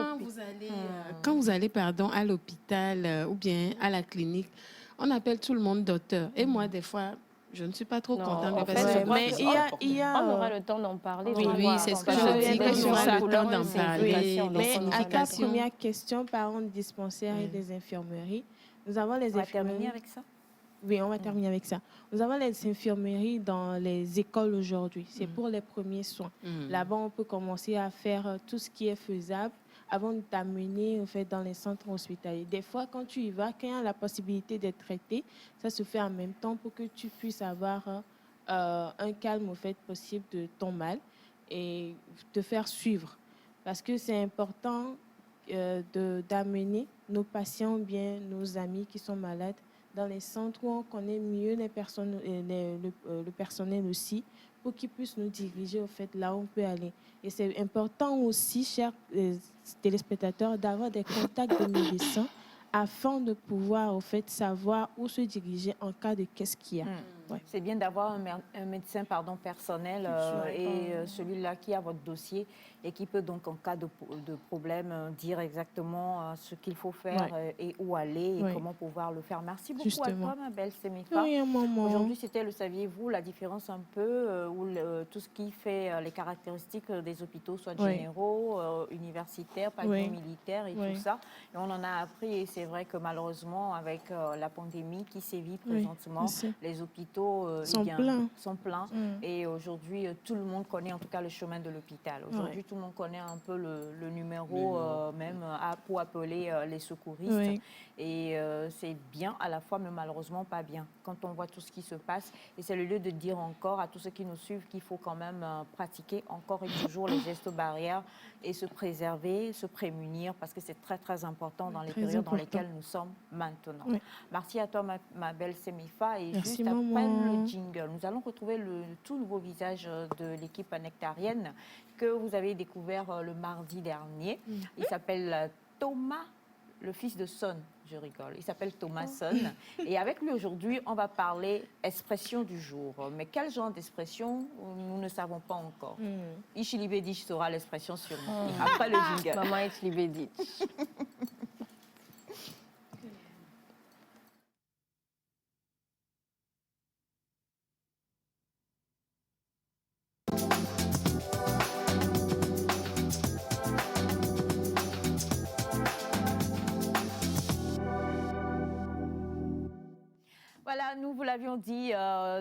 quand vous allez à l'hôpital ou bien à la clinique, on appelle tout le monde docteur. Et moi, des fois... Je ne suis pas trop contente de passer. Mais on aura le temps d'en parler. Oui, c'est ce que je dis, qu'on aura le temps d'en parler. Mais à ta première question, parents dispensaires et des infirmeries, nous avons les infirmeries. On va terminer avec ça? Oui, on va terminer avec ça. Nous avons les infirmeries dans les écoles aujourd'hui. C'est pour les premiers soins. Là-bas, on peut commencer à faire tout ce qui est faisable avant de t'amener en fait, dans les centres hospitaliers. Des fois, quand tu y vas, quand il y a la possibilité d'être traité, ça se fait en même temps pour que tu puisses avoir un calme au fait, possible de ton mal et te faire suivre. Parce que c'est important d'amener nos patients ou bien nos amis qui sont malades dans les centres où on connaît mieux les personnes, le personnel aussi, pour qu'ils puissent nous diriger au fait là où on peut aller. Et c'est important aussi, chers téléspectateurs, d'avoir des contacts de médecins afin de pouvoir au fait savoir où se diriger en cas de qu'est-ce qu'il y a. C'est bien d'avoir un médecin personnel et celui-là qui a votre dossier et qui peut donc en cas de problème dire exactement ce qu'il faut faire et où aller et comment pouvoir le faire. Merci beaucoup à toi, ma belle Semifa. Oui, maman. Aujourd'hui, c'était le saviez-vous, la différence un peu où tout ce qui fait les caractéristiques des hôpitaux, soit généraux, universitaires, pavillons militaires et tout ça. Et on en a appris et c'est vrai que malheureusement, avec la pandémie qui sévit présentement, les hôpitaux sont pleins. Et aujourd'hui, tout le monde connaît en tout cas le chemin de l'hôpital. Aujourd'hui, tout le monde connaît un peu le numéro pour appeler les secouristes. Et c'est bien à la fois, mais malheureusement pas bien quand on voit tout ce qui se passe. Et c'est le lieu de dire encore à tous ceux qui nous suivent qu'il faut quand même pratiquer encore et toujours les gestes barrières et se préserver, se prémunir, parce que c'est très, très important dans les périodes dans lesquelles nous sommes maintenant. Merci à toi, ma belle Semifa. Et merci, juste après le jingle, nous allons retrouver le tout nouveau visage de l'équipe nectarienne que vous avez découvert le mardi dernier. Il s'appelle Thomas, le fils de Son. Je rigole. Il s'appelle Thomas Son. Et avec lui aujourd'hui, on va parler expression du jour. Mais quel genre d'expression, nous ne savons pas encore. Ichilibedich sera l'expression sûrement. Après le jingle. Maman Ichilibedich. Voilà, nous vous l'avions dit,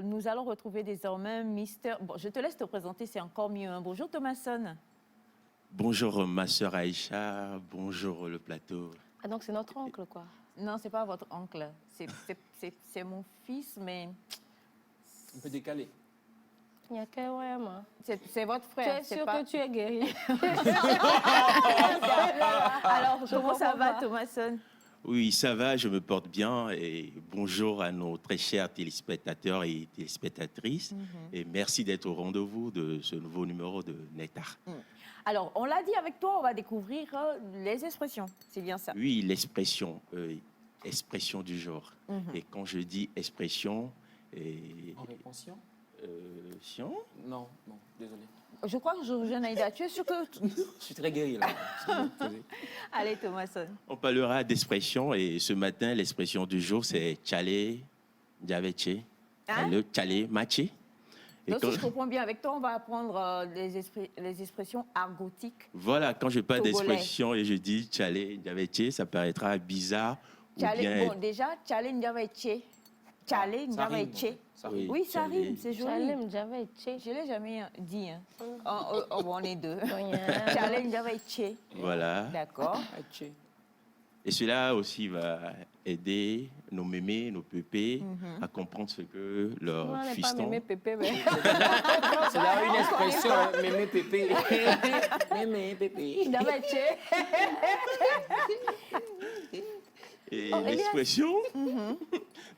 nous allons retrouver désormais Mister... Bon, je te laisse te présenter, c'est encore mieux. Hein. Bonjour Thomas Son. Bonjour ma sœur Aïcha, bonjour le plateau. Ah donc c'est notre oncle quoi? Non, c'est pas votre oncle, c'est mon fils, mais... Un peu décalé. Il n'y a qu'un vraiment. C'est votre frère. Tu es sûr que tu es guéri? Alors, comment ça va Thomas Son? Oui, ça va, je me porte bien et bonjour à nos très chers téléspectateurs et téléspectatrices. Et merci d'être au rendez-vous de ce nouveau numéro de Nectar. Alors, on l'a dit avec toi, on va découvrir les expressions, c'est bien ça? Oui, l'expression, expression du genre. Et quand je dis expression... En réponse, Sion? Non, désolé. Je crois que Jean Aïda, tu es sûr que... Je suis très guéri là. Allez, Thomas Son. On parlera d'expression et ce matin, l'expression du jour, c'est Tchale Diaveche. Le Tchale Maché. Donc, si je comprends bien avec toi, on va apprendre les expressions argotiques. Voilà, quand je parle d'expression et je dis Tchale Diaveche, ça paraîtra bizarre. Bon, déjà, Tchale Diaveche. Tchale Diaveche. Oui, ça rime, c'est joli. Je ne l'ai jamais dit. Hein. Bon, on est deux. Challenge avec Tché. Voilà. D'accord. Et cela aussi va aider nos mémés, nos pépés à comprendre ce que leur On n'est pas fiston... mémé pépé, mais... C'est là une expression, mémé pépé. Mémé pépé. Et l'expression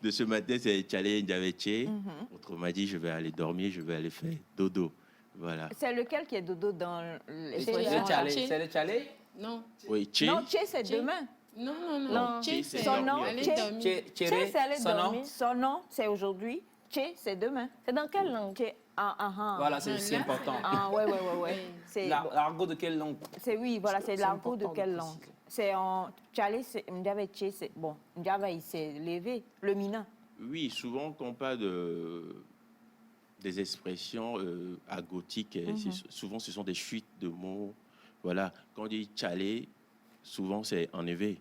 de ce matin, c'est Tchalé Ndiaveche. Autrement dit, je vais aller dormir, je vais aller faire dodo. Voilà. C'est lequel qui est dodo dans C'est l'expression? le Tchalé. C'est le Tchalé? Non. Oui, Tché. Non, Tché, c'est demain. Non, non, non. Non. Tché, Tché, c'est son nom, aller Tché. dormir. Tché, c'est aller dormir. Son nom, c'est aujourd'hui. Tché, c'est demain. C'est dans quelle langue? Tché, Voilà, c'est important. Ouais. C'est L'argot de quelle langue? oui, voilà, c'est l'argot de important quelle de langue? préciser. C'est en Tchalé, c'est Ndiaveche, c'est bon. Ndiava, il s'est levé, le mina. Oui, souvent, quand on parle des expressions agotiques, souvent, ce sont des chutes de mots. Voilà, quand on dit Tchalé, souvent, c'est en éveil.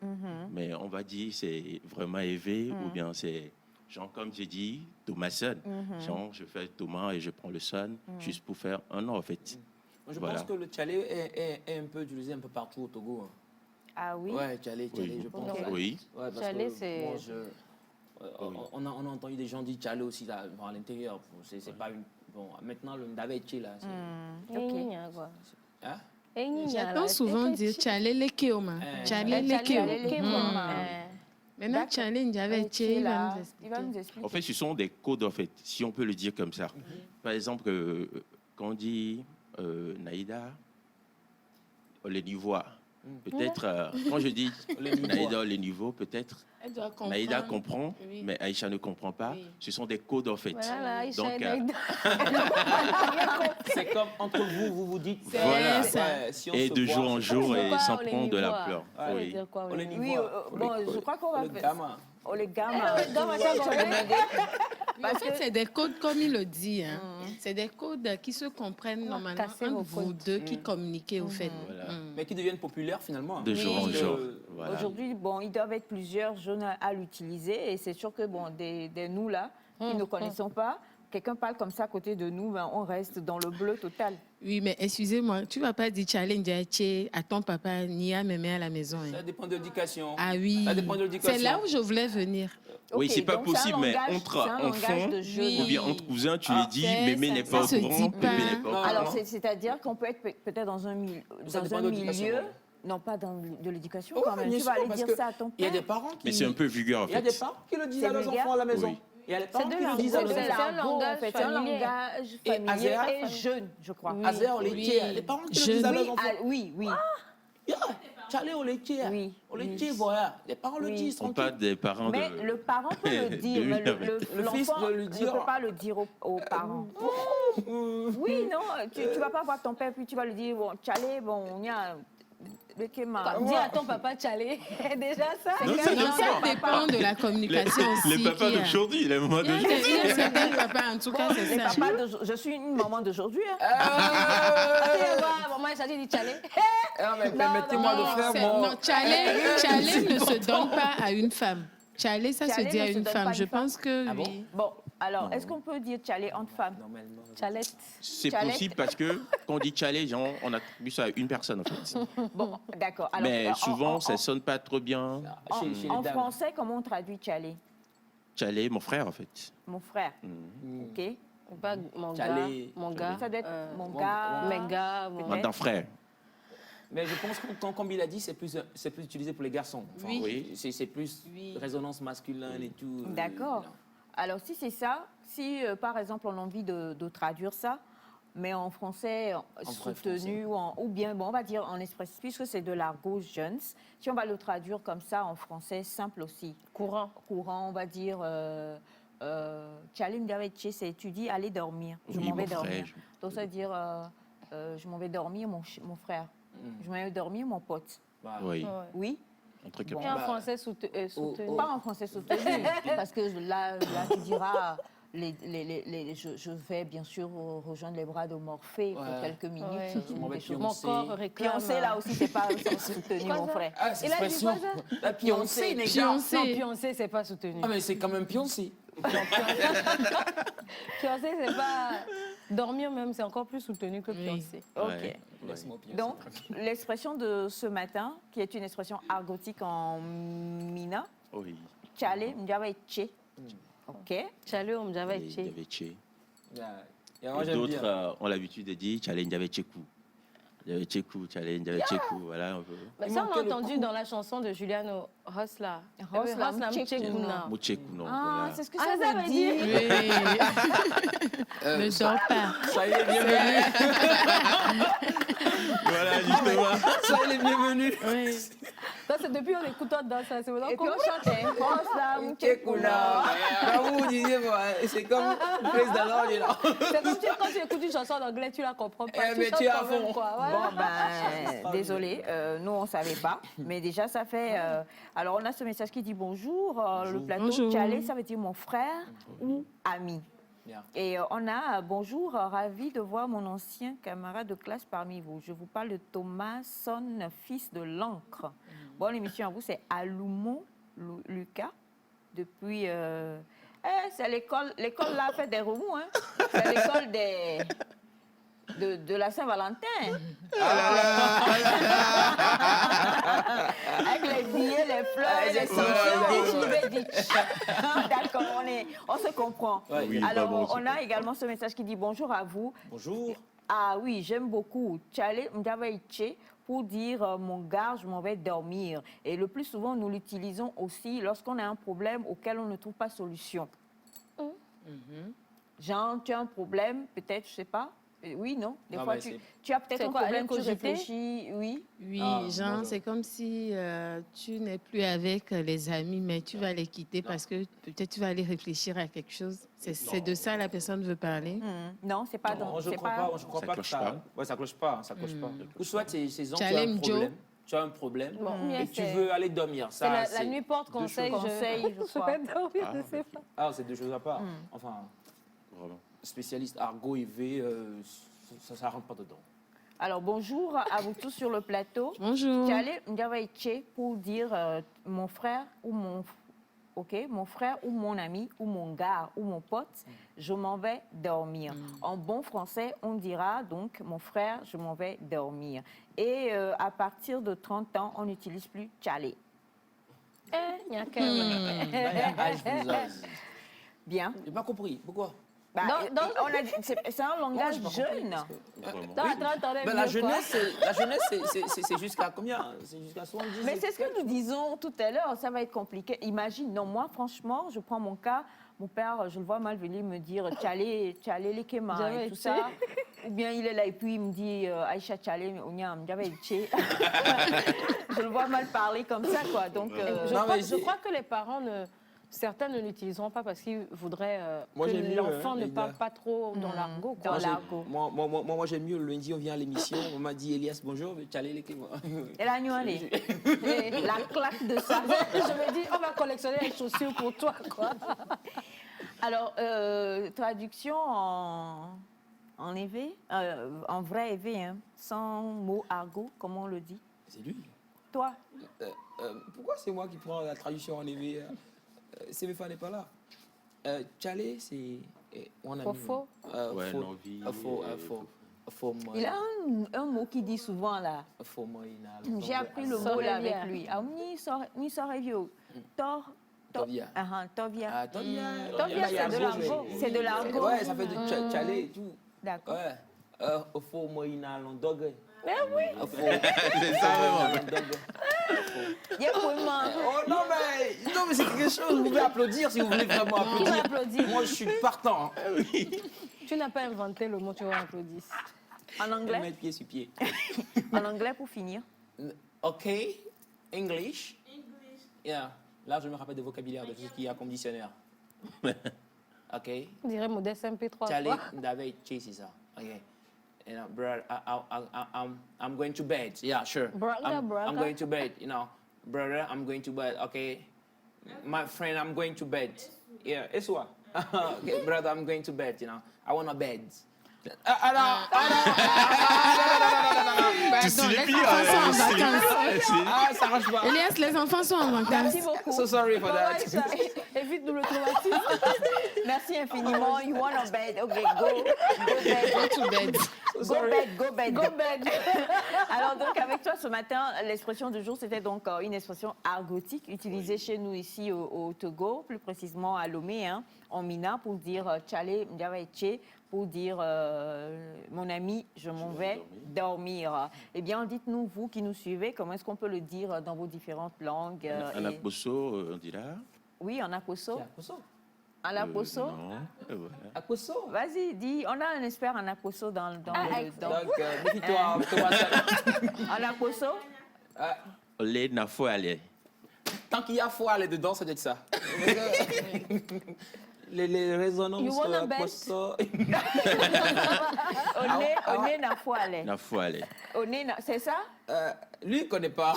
Mais on va dire c'est vraiment éveil ou bien c'est, genre, comme j'ai dit, Thomason. Genre, je fais Thomas et je prends le son juste pour faire un nom, en fait. Je Voilà. pense que le Tchalé est un peu utilisé un peu partout au Togo. Ah oui? Ouais, Tchalé, Oui. je pense. Oui. Ouais, parce Tchalé, que, c'est- bon, on a entendu des gens dire Tchalé aussi là, bon, à l'intérieur. C'est pas une... Bon, maintenant, le Ndaveche, là, c'est... Ok. Hein? J'entends souvent dire Tchalé Lekeoma. Tchalé Lekeoma. Maintenant, Tchalé Ndiaveche, il va nous Il va nous expliquer. expliquer. En fait, ce sont des codes, en fait, si on peut le dire comme ça. Par exemple, quand on dit Naïda, les niveaux, peut-être, quand je dis Naïda, les niveaux, peut-être, Elle doit comprendre. Naïda comprend, Oui. mais Aïcha ne comprend pas. Oui. Ce sont des codes, en fait. Voilà, Aïcha Donc, et Naïda. C'est comme entre vous, vous dites... Voilà. si on Et se de voit, jour en c'est jour, On et va s'en au prend de la Lénivois. pleure. Ça veut Oui. dire quoi, On au les Lénivois? Oui, bon, je crois qu'on va le faire... gamin. Oh, les gamins. En fait, c'est des codes, comme il le dit. Hein. C'est des codes qui se comprennent normalement casser vos entre vous codes. deux qui communiquez, au fait. Voilà. Mais qui deviennent populaires finalement. De jour en Parce que- jour. Voilà. Aujourd'hui, bon, ils doivent être plusieurs jeunes à l'utiliser et c'est sûr que bon, des nous là, qui ne connaissons pas, quelqu'un parle comme ça à côté de nous, ben, on reste dans le bleu total. Oui, mais excusez-moi, tu ne vas pas dire Tchalé Ndiaveche à ton papa ni à mémé à la maison. Hein. Ça dépend de l'éducation. Ah oui, Ça dépend de l'éducation. c'est là où je voulais venir. Oui, Ok, c'est pas donc possible, un mais langage- entre c'est un langage enfants, de jeu. ou bien entre cousins, tu les dis, c'est- mémé ça- n'est ça pas au se courant, dit pépé pas. n'est pas au courant. Alors, c'est-à-dire qu'on peut être peut-être dans un, Ça dans dépend un de l'éducation, milieu, ouais. non pas de l'éducation Ouais, quand même. bien Tu vas sûr, aller parce dire que ça à ton Il y a père. des parents qui... Mais c'est un peu vulgaire, en Il y a des fait. parents qui le disent C'est à leurs vulgaire. enfants à la maison. Oui. Il y a des parents de qui le l'argot, disent à leurs c'est enfants. un langage C'est un familier. langage Et familier Azère. et jeune, je crois. Azère, au laitier. Oui. Les parents qui le Je- disent à Oui, leurs enfants. oui. Yeah, Tchalé au laitier. Oui, Au laitier, oui. voilà. Les parents le Oui. disent On tranquille. parle des parents Mais de... le parent peut le dire, de mais une avec. Le fils l'enfant peut le ne dire. peut pas le dire aux parents. Oui, non, tu vas pas voir ton père, puis tu vas lui dire, bon, Tchalé, bon, on y a... le Kéma. Dis à ton papa Tchalé. Déjà ça. Non, c'est Non, ça d'accord. dépend de la Les, communication aussi. les papas qu'il y a. d'aujourd'hui, les mamans Il y a d'aujourd'hui. certains papas, en tout cas, c'est Les ça. papas je suis une maman d'aujourd'hui. Hein. Maman, il s'agit de Tchalé. Permettez-moi de faire mon... Non, Tchalé ne se donne pas à une femme. Tchalé, ça se Tchalé dit à ne se une donne femme. pas à Je une femme. pense que Ah bon oui. Bon, alors, est-ce qu'on peut dire Tchalé entre femmes? Tchalette. C'est Tchalette. possible parce que quand on dit Tchalé, genre, on attribue ça à une personne, en fait. Bon, d'accord. Alors, Mais souvent, ça en, sonne pas trop bien. Chez les en dames. français, comment on traduit Tchalé? Tchalé, mon frère, en fait. Mon frère. Mm. OK. Pas mon gars. Tchalé. Mon gars. Ça doit être mon mon- gars. Mes gars. Mon... Ouais. Mon frère. Mais je pense que, comme il a dit, c'est plus utilisé pour les garçons. Enfin, Oui. C'est plus Oui. résonance masculine et tout. D'accord. Alors, si c'est ça, si par exemple on a envie de traduire ça, mais en français vrai soutenu ou bien, bon, on va dire en express, puisque c'est de l'argot jeunes, si on va le traduire comme ça en français simple aussi, Courant. on va dire Tchalé Ndiaveche, c'est tu dis aller dormir. Je Oui, m'en vais mon frère. dormir. Donc ça veut dire je m'en vais dormir, mon frère. Je m'en vais dormir, mon pote. Bah, Oui, Ouais. Oui. un truc Bon. comme Et ça. en français soutenu. Pas en français soutenu, parce que là tu diras, je vais bien sûr rejoindre les bras de Morphée pour Ouais. quelques minutes. Ouais. c'est Mon des mec choses- Mon corps réclame. Pioncé, là aussi, c'est pas soutenu, Quoi, mon ça frère. Ah, c'est Il a dit expression. quoi, ça La pioncée, les gars. Non, Beyoncé. Pioncé, c'est pas soutenu. Ah, mais c'est quand même pioncé. Pioncé, c'est pas. Dormir même, c'est encore plus soutenu que pioncer. Ok. Ouais. Donc, l'expression de ce matin, qui est une expression argotique en mina, Oui. Tchale, Mdjava et Tché. Ok. Tchale, Mdjava et Tché. Et d'autres ont l'habitude de dire challenge avec Tchekou. J'avais Tchekou, challenge avec Tchekou. Voilà un peu. Mais ça, on l'a entendu dans la chanson de Juliano Rosla. Rosla, Mtchekouna. Mouchekou, non. Ah, Voilà. c'est ce que ça veut dire. Ne dors pas. Soyez les bienvenus. Voilà, justement. Soyez les bienvenus. Oui. Ça, c'est depuis on écoute dans ça. C'est Et puis on chantait Rosla, Tchekouna. Comme vous disiez, c'est comme le président là. C'est comme quand tu écoutes une chanson en anglais, tu la comprends pas. Mais tu es à fond. Bon, ben, désolé, nous, on ne savait pas. Mais déjà, ça fait... alors, on a ce message qui dit bonjour. Le plateau Bonjour. Tchale, ça veut dire mon frère ou ami. Bien. Et on a bonjour, ravi de voir mon ancien camarade de classe parmi vous. Je vous parle de Thomas, son fils de l'encre. Bonne émission à vous, c'est Alumo Lucas. Depuis... c'est l'école là fait des remous. Hein. C'est l'école de la Saint-Valentin. Avec les billets, les fleurs, les sanctions. D'accord, on se comprend. Oui, Alors, on a également ce message qui dit bonjour à vous. Bonjour. Ah oui, j'aime beaucoup Tchale Mdjavaïche pour dire mon gars, je m'en vais dormir. Et le plus souvent, nous l'utilisons aussi lorsqu'on a un problème auquel on ne trouve pas solution. Genre, tu as un problème, peut-être, je sais pas. Oui, non. Des fois, tu as peut-être un problème, tu réfléchis, oui. Oui, Ah, bonjour. c'est comme si tu n'es plus avec les amis, mais tu vas les quitter parce que peut-être tu vas aller réfléchir à quelque chose. C'est de ça la personne veut parler. Non, c'est pas Non, dans. je ne c'est crois pas- pas. Je crois Ça pas que cloche ça. pas. Ouais, ça cloche pas. Ça cloche pas. Ou soit c'est gens qui ont un Challenge problème. Tu as un problème et tu veux aller dormir. Ça, C'est la nuit porte conseil. Conseil, je crois. vais dormir, je sais pas. Ah, c'est deux choses à part. Enfin, Vraiment. spécialiste argot IV, ça rentre pas dedans. Alors, bonjour à vous tous sur le plateau. Bonjour. Tchale Mdjavaïche pour dire mon frère ou mon frère ou mon ami ou mon gars ou mon pote, je m'en vais dormir. En bon français, on dira donc mon frère, je m'en vais dormir. Et à partir de 30 ans, on n'utilise plus Tchale. Bien. J'ai pas compris. Pourquoi? Bah, on a dit, c'est un langage jeune. Ben, la jeunesse, c'est jusqu'à combien? C'est jusqu'à 70. Mais c'est ce que nous disons tout à l'heure, ça va être compliqué. Imagine, non, moi, franchement, je prends mon cas, mon père, je le vois mal venir me dire Tchale les Kema et tout ça. Ou bien il est là et puis il me dit Aïcha Tchale, Onyam, Tché. Je le vois mal parler comme ça, quoi. Donc, je crois que les parents certains ne l'utiliseront pas parce qu'ils voudraient que l'enfant ne parle pas trop dans l'argot. Dans l'argot. Moi, j'aime mieux. Lundi, on vient à l'émission. On m'a dit Elias, bonjour, Tchale les Kema. Et la nuit, la claque de ça. Je me dis, on va collectionner les chaussures pour toi, quoi. Alors, traduction en EV, en vrai EV, hein, sans mot argot, comment on le dit? C'est lui. Toi? Pourquoi c'est moi qui prends la traduction en EV? Séméfa n'est pas là. Tchale, c'est. On a Faux. Ouais, l'envie. Faux. Il a un mot qu'il dit souvent là. Faux moyen. J'ai appris le mot là avec lui. Ni sorevio. Tovia. Tovia. Ah, Tovia. Tovia, c'est de l'argot. C'est de l'argot. Ouais, ça fait de Tchale et tout. D'accord. Ouais. Faux moyen, l'on dogue. Mais oui. C'est ça, vraiment. Il y a vraiment. Oh non, mais c'est quelque chose. Vous pouvez applaudir si vous voulez vraiment Qui va applaudir. applaudir? Moi, je suis partant. Tu n'as pas inventé le mot, tu vas applaudir. En anglais? Mettre pied sur pied. En anglais pour finir. OK. English. Yeah. Là, je me rappelle de vocabulaire, de tout ce qu'il y a comme dictionnaire. OK. On dirait modeste MP3. Tchale, David, c'est ça. OK. You know, brother, I'm going to bed. Yeah, sure. Brother. I'm going to bed. You know, brother, I'm going to bed. Okay. My friend, I'm going to bed. Yeah, it's what? Okay, brother, I'm going to bed. You know, I want a bed. Tu sais les pires. Ça marche pas. Elias, les enfants sont en vacances. Merci beaucoup. So sorry for that. Évite-nous le traumatisme. Merci infiniment. You want a bed? OK, go bed. Go to bed. Go bed. Alors donc avec toi ce matin, l'expression du jour c'était donc une expression argotique utilisée chez nous ici au Togo, plus précisément à Lomé, hein, en Mina, pour dire Tchale Mdiawaïtché, pour dire mon ami, je m'en vais dormir. Eh bien, dites-nous, vous qui nous suivez, comment est-ce qu'on peut le dire dans vos différentes langues En Aposo, on dira. Oui, en Aposo. En Aposo? Non, voilà. Aposo. Vas-y, dis. On a un expert en Aposo dans le... Donc, méfie-toi, En Aposo? Les nafo aller. Tant qu'il y a foi dedans, ça doit être ça. Les résonances. You wanna bet? Aposo. On est na foile. Nafo aller. C'est ça? Lui, il ne connaît pas.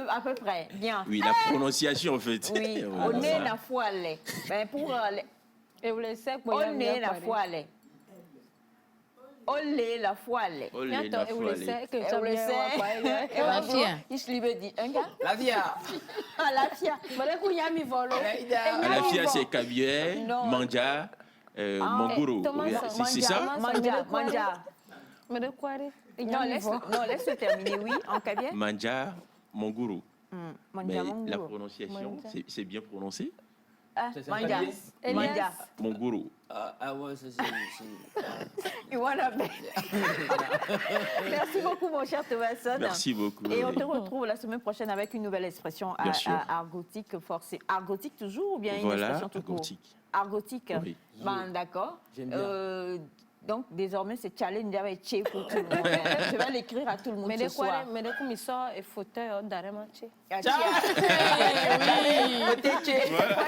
À peu près. Bien. Oui, la prononciation, en fait. Oui, on est na foile. Ben pour Et vous laissez on est na foile. Olé la foile. Olé, nafo aller. La fia. Je lui dis, un gars? La via. Ah, la fia. La fille, c'est Kabier, Non. Manja, Monguru. C'est ça? Manja. Mais de quoi? Non, laisse-le terminer, oui, en kabien. Manja, Monguru. Mais Manja, la prononciation, c'est bien prononcé? Manja. Elias. Manja. Monguru. Ah ouais, c'est... You wanna bet? Merci beaucoup, mon cher Thomason. Merci beaucoup. Et on te retrouve la semaine prochaine avec une nouvelle expression Bien sûr. argotique forcée. Argotique toujours ou bien une Voilà, expression tout court? argotique. Argotique. Oui. Ben, d'accord. J'aime bien. Donc, désormais, c'est challenge avec Tché pour tout le monde. Je vais l'écrire à tout le monde Mais ce de quoi? soir. Mais de quoi il sort et fauteuil d'Aremaché?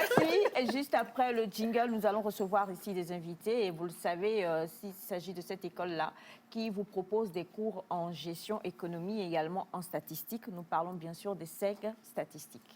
Voici, et juste après le jingle, nous allons recevoir ici des invités. Et vous le savez, s'il s'agit de cette école-là qui vous propose des cours en gestion, économie et également en statistique. Nous parlons bien sûr des SEG statistiques.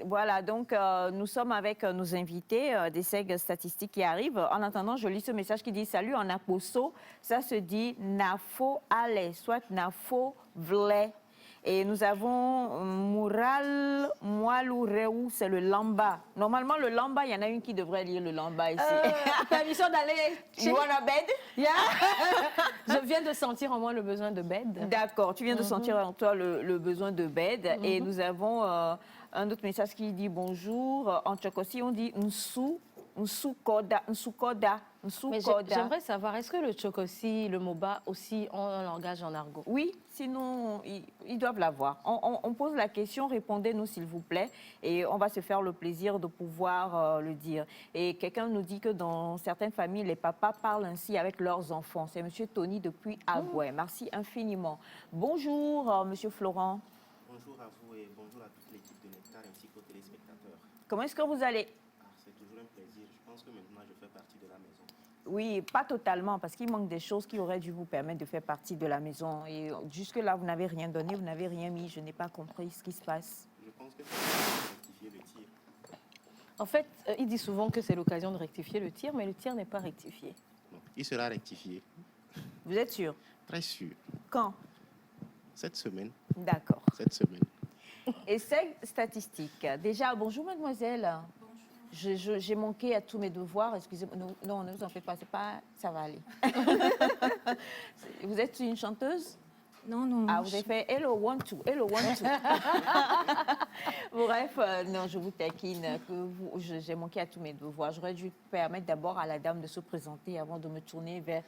Voilà, donc nous sommes avec nos invités des SEG statistiques qui arrivent. En attendant, je lis ce message qui dit « Salut en Aposo ». Ça se dit « Nafo ale », soit « Nafo vle ». Et nous avons Moural Moualoureu, c'est le lamba. Normalement, le lamba, il y en a une qui devrait lire le lamba ici. Permission d'aller chez... You want a bed? Yeah. Je viens de sentir en moi le besoin de bed. D'accord, tu viens de sentir en toi le besoin de bed. Et nous avons un autre message qui dit bonjour. En Tchokosi, on dit Nsukoda. Mais j'aimerais savoir, est-ce que le Tchokosi, le Moba aussi ont un langage en argot? Oui, sinon ils doivent l'avoir. On pose la question, répondez-nous s'il vous plaît, et on va se faire le plaisir de pouvoir le dire. Et quelqu'un nous dit que dans certaines familles, les papas parlent ainsi avec leurs enfants. C'est M. Tony depuis Agoué. Merci infiniment. Bonjour, M. Florent. Bonjour à vous et bonjour à toute l'équipe de Nectar ainsi qu'aux téléspectateurs. Comment est-ce que vous allez? C'est toujours un plaisir. Je pense que maintenant je fais partie de la maison. Oui, pas totalement, parce qu'il manque des choses qui auraient dû vous permettre de faire partie de la maison. Et jusque-là, vous n'avez rien donné, vous n'avez rien mis. Je n'ai pas compris ce qui se passe. Je pense que c'est rectifier le tir. En fait, il dit souvent que c'est l'occasion de rectifier le tir, mais le tir n'est pas rectifié. Non, il sera rectifié. Vous êtes sûr? Très sûr. Quand? Cette semaine. D'accord. Cette semaine. Et c'est statistique. Déjà, bonjour mademoiselle. J'ai manqué à tous mes devoirs. Excusez-moi. Non, ne vous en faites pas. Ça va aller. Vous êtes une chanteuse? Non. Ah, vous avez fait Hello, one, two. Hello, one, two. Bref, non, je vous taquine. J'ai manqué à tous mes devoirs. J'aurais dû permettre d'abord à la dame de se présenter avant de me tourner vers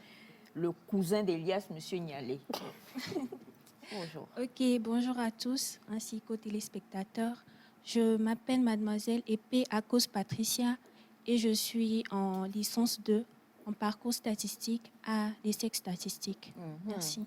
le cousin d'Elias, M. Nialé. Bonjour. Ok, bonjour à tous, ainsi qu'aux téléspectateurs. Je m'appelle mademoiselle Épée Akos Patricia et je suis en licence 2 en parcours statistique à l'ESSEC statistique. Merci.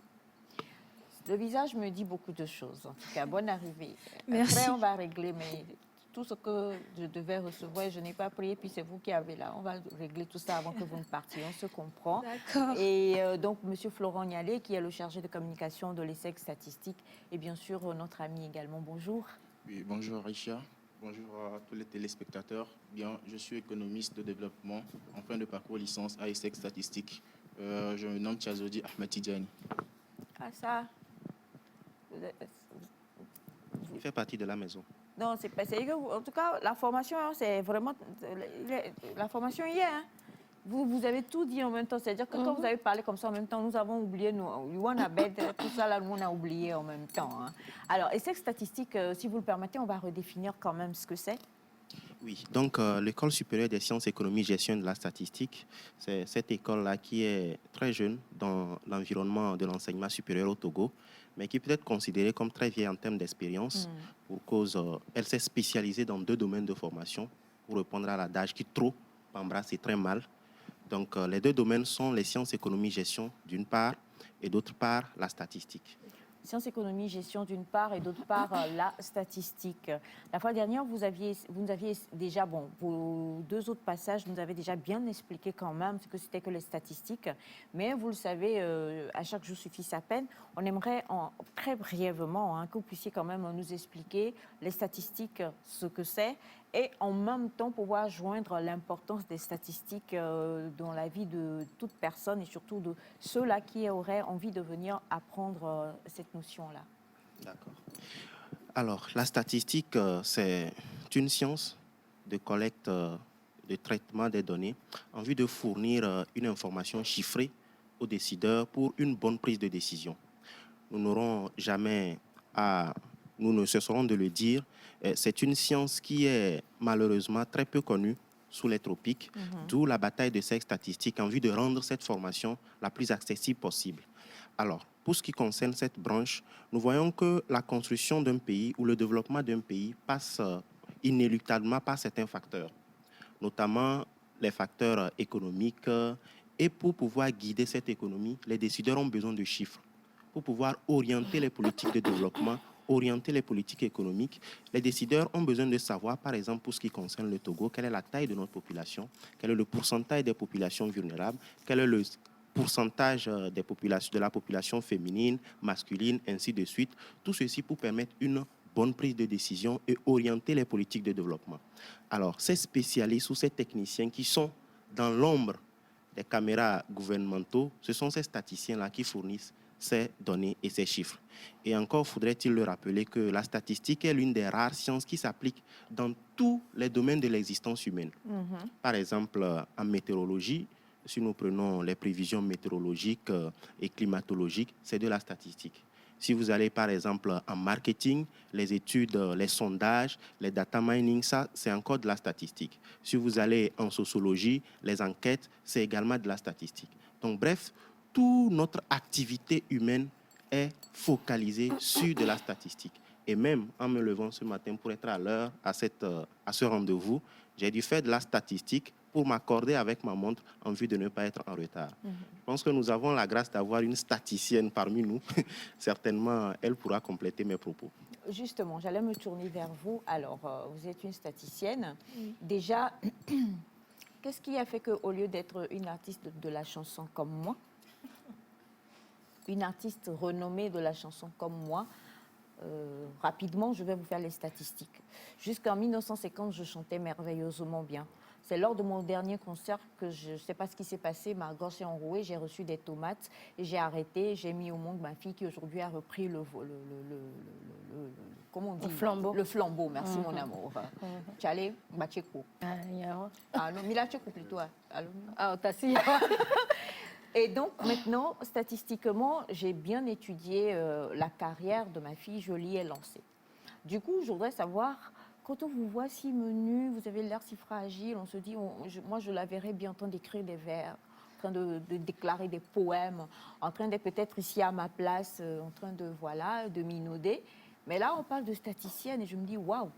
Le visage me dit beaucoup de choses. En tout cas, bonne arrivée. Merci. Après, on va régler, mais tout ce que je devais recevoir, je n'ai pas prié, puis c'est vous qui avez là. On va régler tout ça avant que vous ne partiez. On se comprend. D'accord. Et donc, M. Florent Nialé, qui est le chargé de communication de l'ESSEC statistique, et bien sûr, notre ami également. Bonjour. Oui, bonjour Richard. Bonjour à tous les téléspectateurs. Bien, je suis économiste de développement en fin de parcours licence à ESSEC statistique. Je me nomme Tchazodi Ahmed Tidjani. Ah ça. Il fait partie de la maison. Non, c'est pas. En tout cas, la formation, c'est vraiment. La formation y est. Hein. Vous avez tout dit en même temps. C'est-à-dire que quand vous avez parlé comme ça en même temps, nous avons oublié, tout ça là, nous on a oublié en même temps. Hein. Alors, ESSEC statistique, si vous le permettez, on va redéfinir quand même ce que c'est. Oui, donc l'École supérieure des sciences, économie, gestion de la statistique, c'est cette école-là qui est très jeune dans l'environnement de l'enseignement supérieur au Togo, mais qui peut être considérée comme très vieille en termes d'expérience, pour cause, elle s'est spécialisée dans 2 domaines de formation, pour répondre à l'adage qui trop embrasse très mal. Donc les 2 domaines sont les sciences, économie, gestion d'une part, et d'autre part la statistique. Sciences, économie, gestion d'une part et d'autre part la statistique. La fois dernière, vous nous aviez déjà, vos 2 autres passages, vous nous avez déjà bien expliqué quand même ce que c'était que les statistiques. Mais vous le savez, à chaque jour suffit sa peine. On aimerait très brièvement que vous puissiez quand même nous expliquer les statistiques, ce que c'est, et en même temps pouvoir joindre l'importance des statistiques dans la vie de toute personne et surtout de ceux-là qui auraient envie de venir apprendre cette notion-là. D'accord. Alors, la statistique, c'est une science de collecte, de traitement des données en vue de fournir une information chiffrée aux décideurs pour une bonne prise de décision. Nous n'aurons jamais à... Nous ne cesserons de le dire, c'est une science qui est malheureusement très peu connue sous les tropiques, d'où la bataille de ces statistiques en vue de rendre cette formation la plus accessible possible. Alors, pour ce qui concerne cette branche, nous voyons que la construction d'un pays ou le développement d'un pays passe inéluctablement par certains facteurs, notamment les facteurs économiques. Et pour pouvoir guider cette économie, les décideurs ont besoin de chiffres. Pour pouvoir orienter les politiques de développement, orienter les politiques économiques, les décideurs ont besoin de savoir, par exemple, pour ce qui concerne le Togo, quelle est la taille de notre population, quel est le pourcentage des populations vulnérables, quel est le pourcentage de la population féminine, masculine, ainsi de suite. Tout ceci pour permettre une bonne prise de décision et orienter les politiques de développement. Alors, ces spécialistes ou ces techniciens qui sont dans l'ombre des caméras gouvernementaux, ce sont ces statisticiens-là qui fournissent ces données et ces chiffres. Et encore faudrait-il le rappeler que la statistique est l'une des rares sciences qui s'applique dans tous les domaines de l'existence humaine. Par exemple, en météorologie, si nous prenons les prévisions météorologiques et climatologiques, c'est de la statistique. Si vous allez par exemple en marketing, les études, les sondages, les data mining, ça c'est encore de la statistique. Si vous allez en sociologie, les enquêtes, c'est également de la statistique. Donc bref, toute notre activité humaine est focalisée sur de la statistique. Et même en me levant ce matin pour être à l'heure à ce rendez-vous, j'ai dû faire de la statistique pour m'accorder avec ma montre en vue de ne pas être en retard. Je pense que nous avons la grâce d'avoir une statisticienne parmi nous. Certainement, elle pourra compléter mes propos. Justement, j'allais me tourner vers vous. Alors, vous êtes une statisticienne. Déjà, qu'est-ce qui a fait qu'au lieu d'être une artiste de la chanson comme moi, une artiste renommée de la chanson comme moi, rapidement, je vais vous faire les statistiques. Jusqu'en 1950, je chantais merveilleusement bien. C'est lors de mon dernier concert que je ne sais pas ce qui s'est passé, ma gorge s'est enrouée, j'ai reçu des tomates et j'ai arrêté, j'ai mis au monde ma fille qui aujourd'hui a repris comment on dit? Le flambeau, merci mon amour. Tu allais Bacheko. Ah non, Mila Cheko plutôt. Ah, Tassi. Et donc, maintenant, statistiquement, j'ai bien étudié la carrière de ma fille, je l'y ai lancée. Du coup, je voudrais savoir, quand on vous voit si menu, vous avez l'air si fragile, on se dit, moi, je la verrais bien en train d'écrire des vers, en train de déclarer des poèmes, en train d'être peut-être ici à ma place, en train de minauder. Mais là, on parle de statisticienne et je me dis, waouh,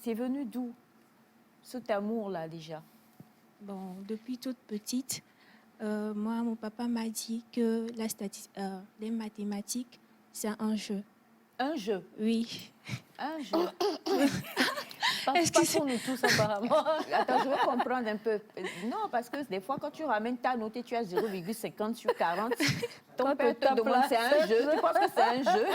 c'est venu d'où cet amour-là déjà? Bon, depuis toute petite, mon papa m'a dit que les mathématiques, c'est un jeu. Un jeu? Oui. Un jeu. Pas pour nous tous, apparemment. Attends, je veux comprendre un peu. Non, parce que des fois, quand tu ramènes ta note et tu as 0,50 sur 40, ton père te demande c'est un jeu. Tu penses que c'est un jeu?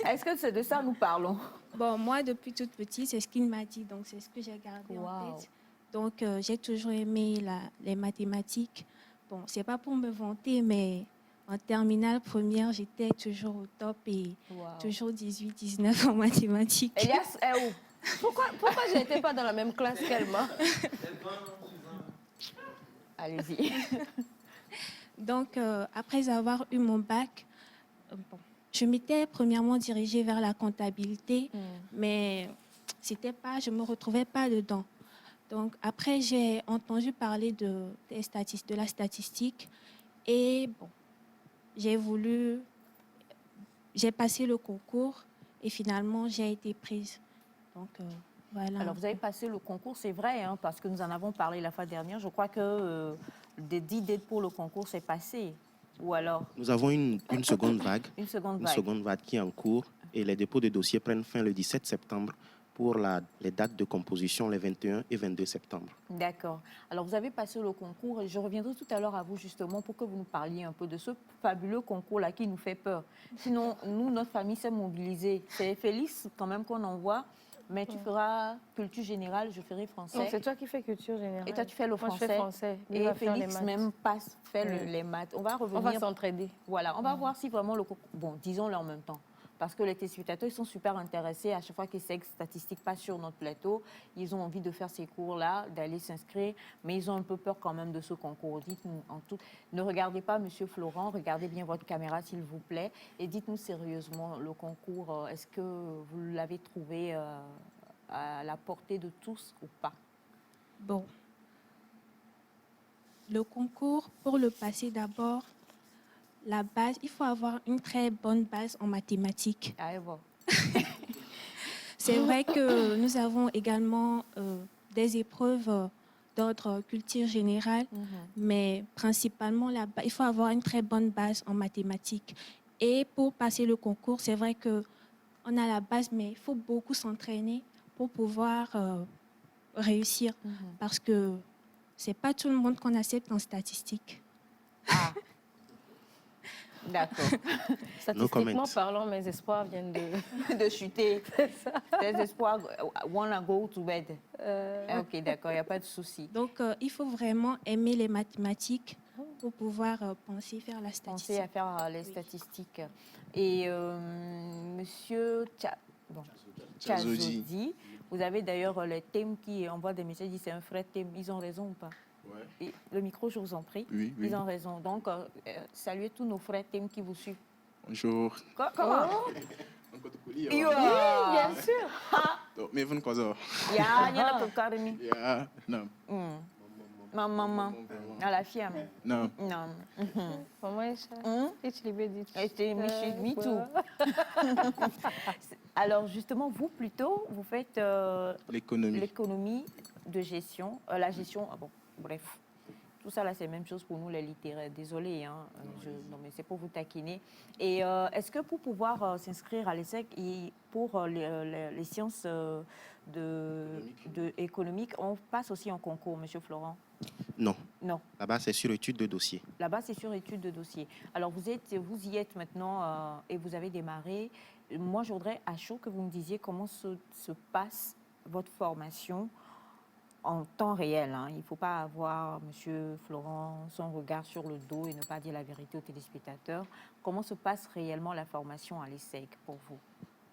Est-ce que c'est de ça que nous parlons? Bon, moi, depuis toute petite, c'est ce qu'il m'a dit, donc c'est ce que j'ai gardé en tête. Donc, j'ai toujours aimé les mathématiques. Bon, c'est pas pour me vanter, mais en terminale première, j'étais toujours au top et toujours 18, 19 en mathématiques. Elias est où? Pourquoi je n'étais pas dans la même classe qu'elle, moi? Allez-y. Donc, après avoir eu mon bac, je m'étais premièrement dirigée vers la comptabilité, mais je ne me retrouvais pas dedans. Donc, après, j'ai entendu parler de la statistique et bon, j'ai passé le concours et finalement, j'ai été prise. Donc, voilà. Alors, vous avez passé le concours, c'est vrai, hein, parce que nous en avons parlé la fois dernière. Je crois que des 10 dates pour le concours, c'est passé. Ou alors? Nous avons une seconde vague. Une seconde vague qui est en cours. Et les dépôts de dossiers prennent fin le 17 septembre pour les dates de composition, les 21 et 22 septembre. D'accord. Alors, vous avez passé le concours. Et je reviendrai tout à l'heure à vous, justement, pour que vous nous parliez un peu de ce fabuleux concours-là qui nous fait peur. Sinon, nous, notre famille s'est mobilisée. C'est Félix, quand même, qu'on envoie. Mais tu feras culture générale, je ferai français. Non, c'est toi qui fais culture générale. Et toi, tu fais le français. Moi, je fais français. Et Félix même fait les maths. On va revenir. On va s'entraider. Voilà, on va voir si vraiment le concours... Bon, disons-le en même temps. Parce que les téléspectateurs, ils sont super intéressés. À chaque fois qu'ils Sexe Statistique passe sur notre plateau, ils ont envie de faire ces cours-là, d'aller s'inscrire. Mais ils ont un peu peur quand même de ce concours. Dites-nous en tout. Ne regardez pas Monsieur Florent, regardez bien votre caméra, s'il vous plaît. Et dites-nous sérieusement, le concours, est-ce que vous l'avez trouvé à la portée de tous ou pas? Bon. Le concours, pour le passer d'abord, la base, il faut avoir une très bonne base en mathématiques. Allez voir. C'est vrai que nous avons également des épreuves d'ordre culture générale, mais principalement, il faut avoir une très bonne base en mathématiques. Et pour passer le concours, c'est vrai qu'on a la base, mais il faut beaucoup s'entraîner pour pouvoir réussir. Parce que ce n'est pas tout le monde qu'on accepte en statistique. Ah. D'accord. Statistiquement parlant, mes espoirs viennent de chuter. Tes espoirs wanna go to bed. Ok, d'accord, il n'y a pas de souci. Donc, il faut vraiment aimer les mathématiques pour pouvoir penser faire la statistique. Penser à faire les statistiques. Et monsieur Tchazodi, vous avez d'ailleurs les thèmes qui envoient des messages, c'est un vrai thème. Ils ont raison ou pas? Ouais. Et le micro, je vous en prie. Oui. Ils ont raison. Donc, saluez tous nos frères thèmes qui vous suivent. Bonjour. Comment? Oui, bien sûr. Mais vous ne connaissez pas. Il y a un peu carrément. Non. Maman, à la fière. Non. Non. Maman, me too. Alors, justement, vous, plutôt, vous faites l'économie de gestion, la gestion, bref. Tout ça, là, c'est la même chose pour nous, les littéraires. Désolée, hein, non, mais c'est pour vous taquiner. Et est-ce que pour pouvoir s'inscrire à l'ESSEC, pour les sciences économiques, on passe aussi en concours, Monsieur Florent? Non. Non. Là-bas, c'est sur étude de dossier. Là-bas, c'est sur étude de dossier. Alors, vous y êtes maintenant et vous avez démarré. Moi, je voudrais à chaud que vous me disiez comment se passe votre formation en temps réel. Hein. Il ne faut pas avoir, Monsieur Florent, son regard sur le dos et ne pas dire la vérité aux téléspectateurs. Comment se passe réellement la formation à l'ESSEC pour vous?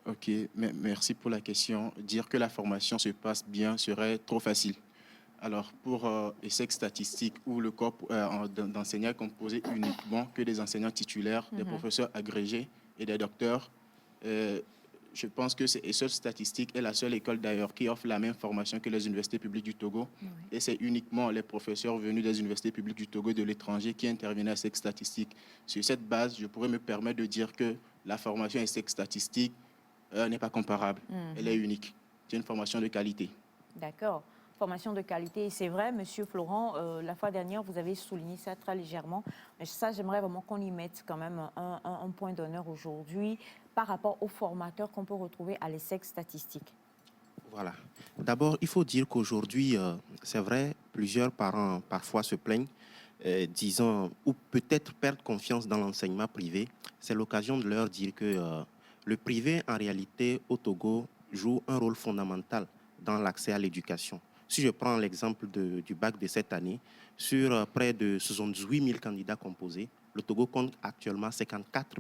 Ok, merci pour la question. Dire que la formation se passe bien serait trop facile. Alors, pour ESSEC statistique, où le corps d'enseignants est composé uniquement que des enseignants titulaires, des professeurs agrégés et des docteurs, je pense que ESSEC statistique est la seule école d'ailleurs qui offre la même formation que les universités publiques du Togo. Oui. Et c'est uniquement les professeurs venus des universités publiques du Togo et de l'étranger qui interviennent à ESSEC statistique. Sur cette base, je pourrais me permettre de dire que la formation ESSEC statistique n'est pas comparable. Elle est unique. C'est une formation de qualité. D'accord. formation de qualité. Et c'est vrai, Monsieur Florent, la fois dernière, vous avez souligné ça très légèrement. Mais ça, j'aimerais vraiment qu'on y mette quand même un point d'honneur aujourd'hui par rapport aux formateurs qu'on peut retrouver à l'ESSEC statistique. Voilà. D'abord, il faut dire qu'aujourd'hui, c'est vrai, plusieurs parents parfois se plaignent, disant, ou peut-être perdent confiance dans l'enseignement privé. C'est l'occasion de leur dire que le privé, en réalité, au Togo, joue un rôle fondamental dans l'accès à l'éducation. Si je prends l'exemple du bac de cette année, sur près de 78 000 candidats composés, le Togo compte actuellement 54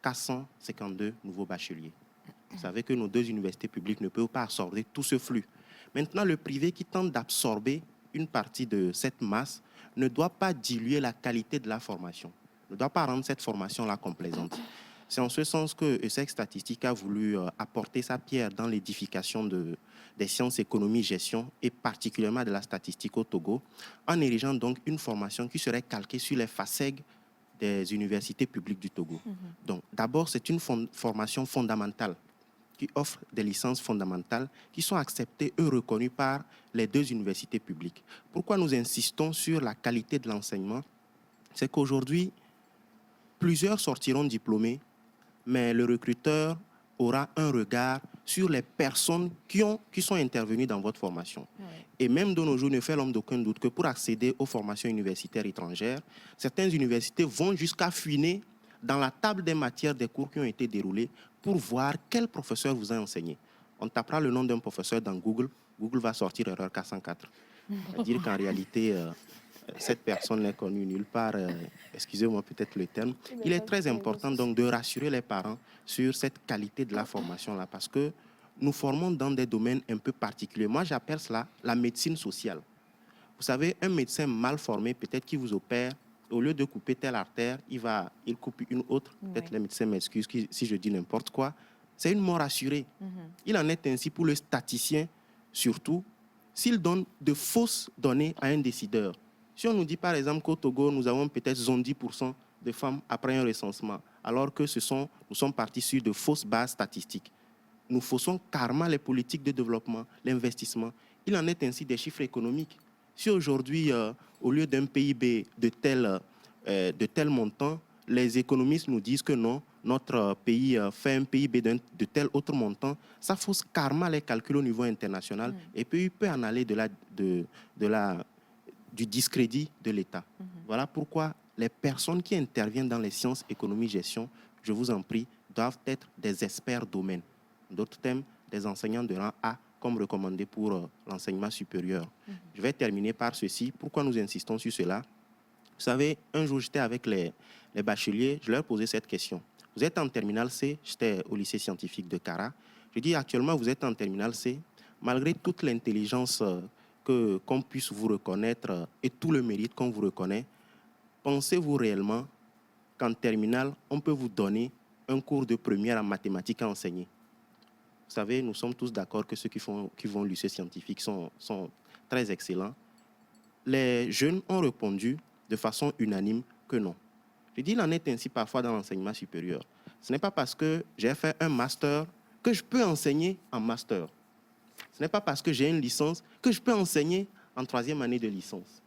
452 nouveaux bacheliers. Vous savez que nos deux universités publiques ne peuvent pas absorber tout ce flux. Maintenant, le privé qui tente d'absorber une partie de cette masse ne doit pas diluer la qualité de la formation, ne doit pas rendre cette formation-là complaisante. C'est en ce sens que ESSEC Statistique a voulu apporter sa pierre dans l'édification des sciences économie, gestion et particulièrement de la statistique au Togo, en érigeant donc une formation qui serait calquée sur les FASEG des universités publiques du Togo. Donc, d'abord, c'est une formation fondamentale qui offre des licences fondamentales qui sont acceptées et reconnues par les deux universités publiques. Pourquoi nous insistons sur la qualité de l'enseignement? C'est qu'aujourd'hui, plusieurs sortiront diplômés, mais le recruteur aura un regard sur les personnes qui sont intervenues dans votre formation. Oui. Et même de nos jours, ne fait l'homme d'aucun doute que pour accéder aux formations universitaires étrangères, certaines universités vont jusqu'à fouiner dans la table des matières des cours qui ont été déroulés pour voir quel professeur vous a enseigné. On tapera le nom d'un professeur dans Google, Google va sortir erreur 404. C'est-à-dire qu'en réalité, cette personne n'est connue nulle part, excusez-moi peut-être le terme. Il est très important donc de rassurer les parents sur cette qualité de la formation-là, parce que nous formons dans des domaines un peu particuliers. Moi, j'appelle cela la médecine sociale. Vous savez, un médecin mal formé, peut-être qui vous opère, au lieu de couper telle artère, il coupe une autre. Oui. Peut-être les médecins m'excusent si je dis n'importe quoi. C'est une mort assurée. Il en est ainsi pour le statisticien, surtout, s'il donne de fausses données à un décideur. Si on nous dit par exemple qu'au Togo, nous avons peut-être 70% de femmes après un recensement, alors que nous sommes partis sur de fausses bases statistiques. Nous faussons carrément les politiques de développement, l'investissement. Il en est ainsi des chiffres économiques. Si aujourd'hui, au lieu d'un PIB de tel montant, les économistes nous disent que non, notre pays fait un PIB de tel autre montant, ça fausse carrément les calculs au niveau international et puis il peut en aller du discrédit de l'État. Voilà pourquoi les personnes qui interviennent dans les sciences économie gestion, je vous en prie, doivent être des experts domaine. D'autres thèmes, des enseignants de rang A, comme recommandé pour l'enseignement supérieur. Je vais terminer par ceci. Pourquoi nous insistons sur cela? Vous savez, un jour, j'étais avec les bacheliers, je leur posais cette question. Vous êtes en terminale C, j'étais au lycée scientifique de Kara. Je dis, actuellement, vous êtes en terminale C, malgré toute l'intelligence qu'on puisse vous reconnaître et tout le mérite qu'on vous reconnaît, pensez-vous réellement qu'en terminale, on peut vous donner un cours de première en mathématiques à enseigner? Vous savez, nous sommes tous d'accord que ceux qui vont au lycée scientifique sont très excellents. Les jeunes ont répondu de façon unanime que non. Je dis, il en est ainsi parfois dans l'enseignement supérieur. Ce n'est pas parce que j'ai fait un master que je peux enseigner en master. Ce n'est pas parce que j'ai une licence que je peux enseigner en troisième année de licence.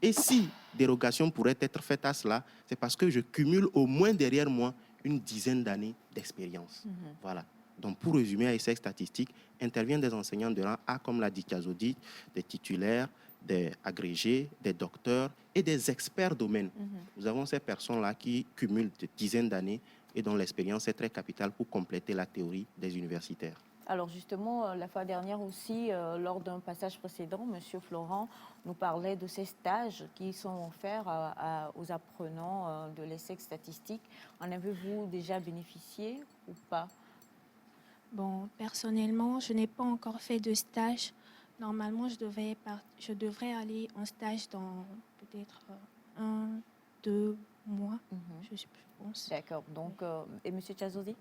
Et si dérogation pourrait être faite à cela, c'est parce que je cumule au moins derrière moi une dizaine d'années d'expérience. Voilà. Donc, pour résumer, à ESSEC Statistique, interviennent des enseignants de rang A, comme l'a dit Kazodi, des titulaires, des agrégés, des docteurs et des experts domaine. Nous avons ces personnes-là qui cumulent des dizaines d'années et dont l'expérience est très capitale pour compléter la théorie des universitaires. Alors justement, la fois dernière aussi, lors d'un passage précédent, M. Florent nous parlait de ces stages qui sont offerts aux apprenants de l'ESSEC Statistique. En avez-vous déjà bénéficié ou pas? Bon, personnellement, je n'ai pas encore fait de stage. Normalement, je devrais aller en stage dans peut-être 1-2 mois, je pense. D'accord. Donc, et M. Tchazoudi?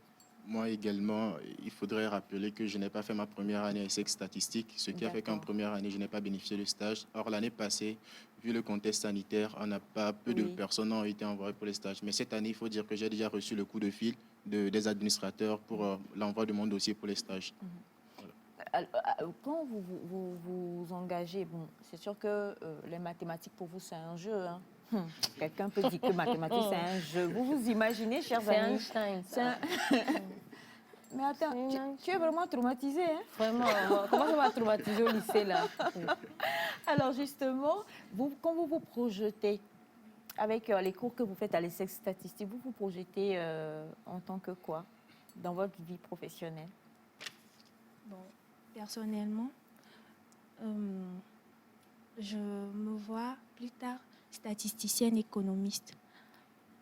Moi également, il faudrait rappeler que je n'ai pas fait ma première année à ESSEC Statistique, ce qui a fait qu'en première année, je n'ai pas bénéficié de stage. Or, l'année passée, vu le contexte sanitaire, peu de personnes ont été envoyées pour les stages. Mais cette année, il faut dire que j'ai déjà reçu le coup de fil des administrateurs pour l'envoi de mon dossier pour les stages. Quand vous engagez, bon, c'est sûr que les mathématiques, pour vous, c'est un jeu. Hein. Quelqu'un peut dire que mathématiques, c'est un jeu. Vous vous imaginez, chers amis? C'est Einstein. Mais attends, tu es vraiment traumatisée, hein? Vraiment, comment ça va traumatiser au lycée, là? Alors, justement, quand vous vous projetez, avec les cours que vous faites à l'ESSEC statistique, vous vous projetez en tant que quoi dans votre vie professionnelle? Bon, personnellement, je me vois plus tard statisticienne économiste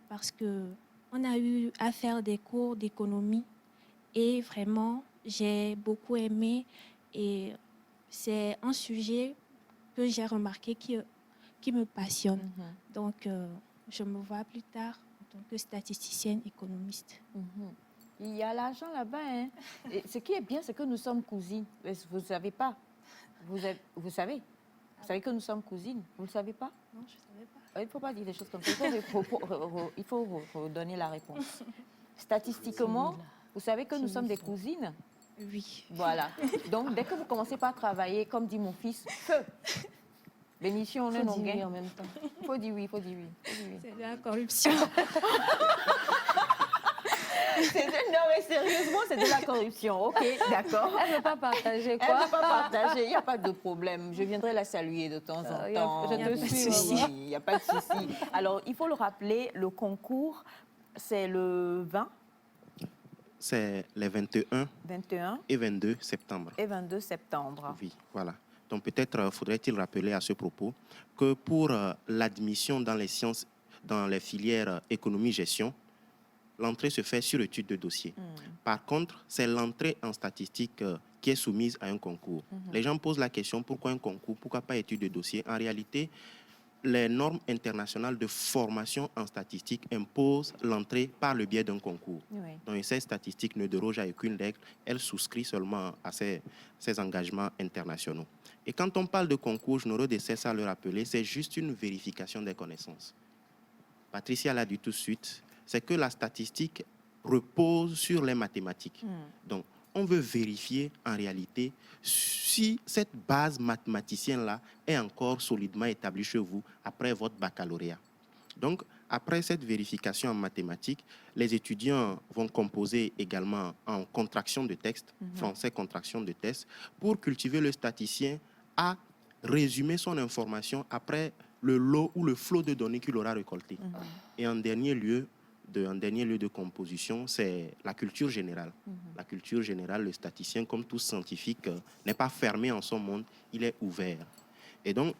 parce qu'on a eu à faire des cours d'économie et vraiment, j'ai beaucoup aimé et c'est un sujet que j'ai remarqué qui me passionne. Donc, je me vois plus tard en tant que statisticienne économiste. Il y a l'argent là-bas. Hein? Et ce qui est bien, c'est que nous sommes cousines. Vous ne savez pas. Vous savez. Vous savez que nous sommes cousines. Vous ne le savez pas? Non, je ne savais pas. Il ne faut pas dire des choses comme ça. Il faut redonner la réponse. Statistiquement, vous savez que nous sommes des cousines? Oui. Voilà. Donc, dès que vous commencez par travailler, comme dit mon fils, feu. L'émission, on est non gain. En même temps. Il faut dire oui, il faut dire oui. C'est de la corruption. Non, mais sérieusement, c'est de la corruption. OK, d'accord. Elle ne veut pas partager quoi? Elle ne veut pas partager. Il n'y a pas de problème. Je viendrai la saluer de temps en temps. Je te suis. Il n'y a pas de souci. Alors, il faut le rappeler, le concours, c'est le 20. C'est les 21 et 22 septembre. Et 22 septembre. Oui, voilà. Donc peut-être faudrait-il rappeler à ce propos que pour l'admission dans les sciences, dans les filières économie-gestion, l'entrée se fait sur étude de dossier. Par contre, c'est l'entrée en statistique qui est soumise à un concours. Les gens posent la question, pourquoi un concours? Pourquoi pas étude de dossier? En réalité, les normes internationales de formation en statistique imposent l'entrée par le biais d'un concours. Donc, ces statistiques ne dérogent à aucune règle, elles souscrivent seulement à ces engagements internationaux. Et quand on parle de concours, je n'aurai de cesse à le rappeler, c'est juste une vérification des connaissances. Patricia l'a dit tout de suite, c'est que la statistique repose sur les mathématiques. Donc, on veut vérifier en réalité si cette base mathématicienne-là est encore solidement établie chez vous après votre baccalauréat. Donc, après cette vérification en mathématiques, les étudiants vont composer également en contraction de texte, français contraction de texte, pour cultiver le statisticien à résumer son information après le lot ou le flot de données qu'il aura récolté. Et en dernier lieu de composition, c'est la culture générale. La culture générale, le statisticien, comme tout scientifique, n'est pas fermé en son monde, il est ouvert. Et donc,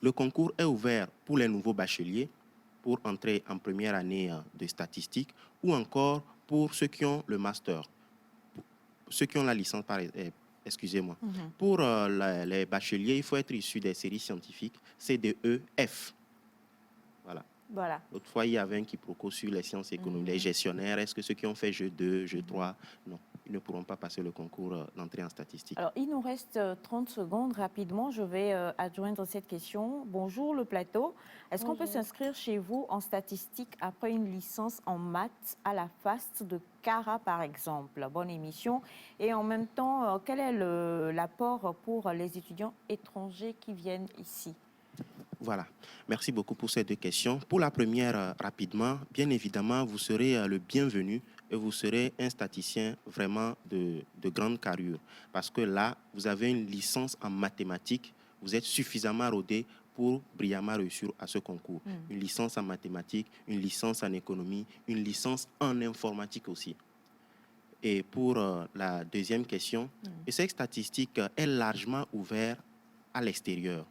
le concours est ouvert pour les nouveaux bacheliers, pour entrer en première année de statistique, ou encore pour ceux qui ont le master, ceux qui ont la licence, excusez-moi. Pour les bacheliers, il faut être issu des séries scientifiques CDE, F. Voilà. L'autre fois, il y avait un quiproquo sur les sciences économiques. Les gestionnaires, est-ce que ceux qui ont fait jeu 2, jeu 3, non, ils ne pourront pas passer le concours d'entrée en statistique. Alors, il nous reste 30 secondes. Rapidement, je vais adjoindre cette question. Bonjour le plateau. Est-ce qu'on peut s'inscrire chez vous en statistique après une licence en maths à la FAST de Cara, par exemple? Bonne émission. Et en même temps, quel est l'apport pour les étudiants étrangers qui viennent ici? Voilà. Merci beaucoup pour ces deux questions. Pour la première, rapidement, bien évidemment, vous serez le bienvenu et vous serez un statisticien vraiment de grande carrure. Parce que là, vous avez une licence en mathématiques, vous êtes suffisamment rodé pour brillamment réussir à ce concours. Une licence en mathématiques, une licence en économie, une licence en informatique aussi. Et pour la deuxième question, l'ESSEC statistique est largement ouvert à l'extérieur.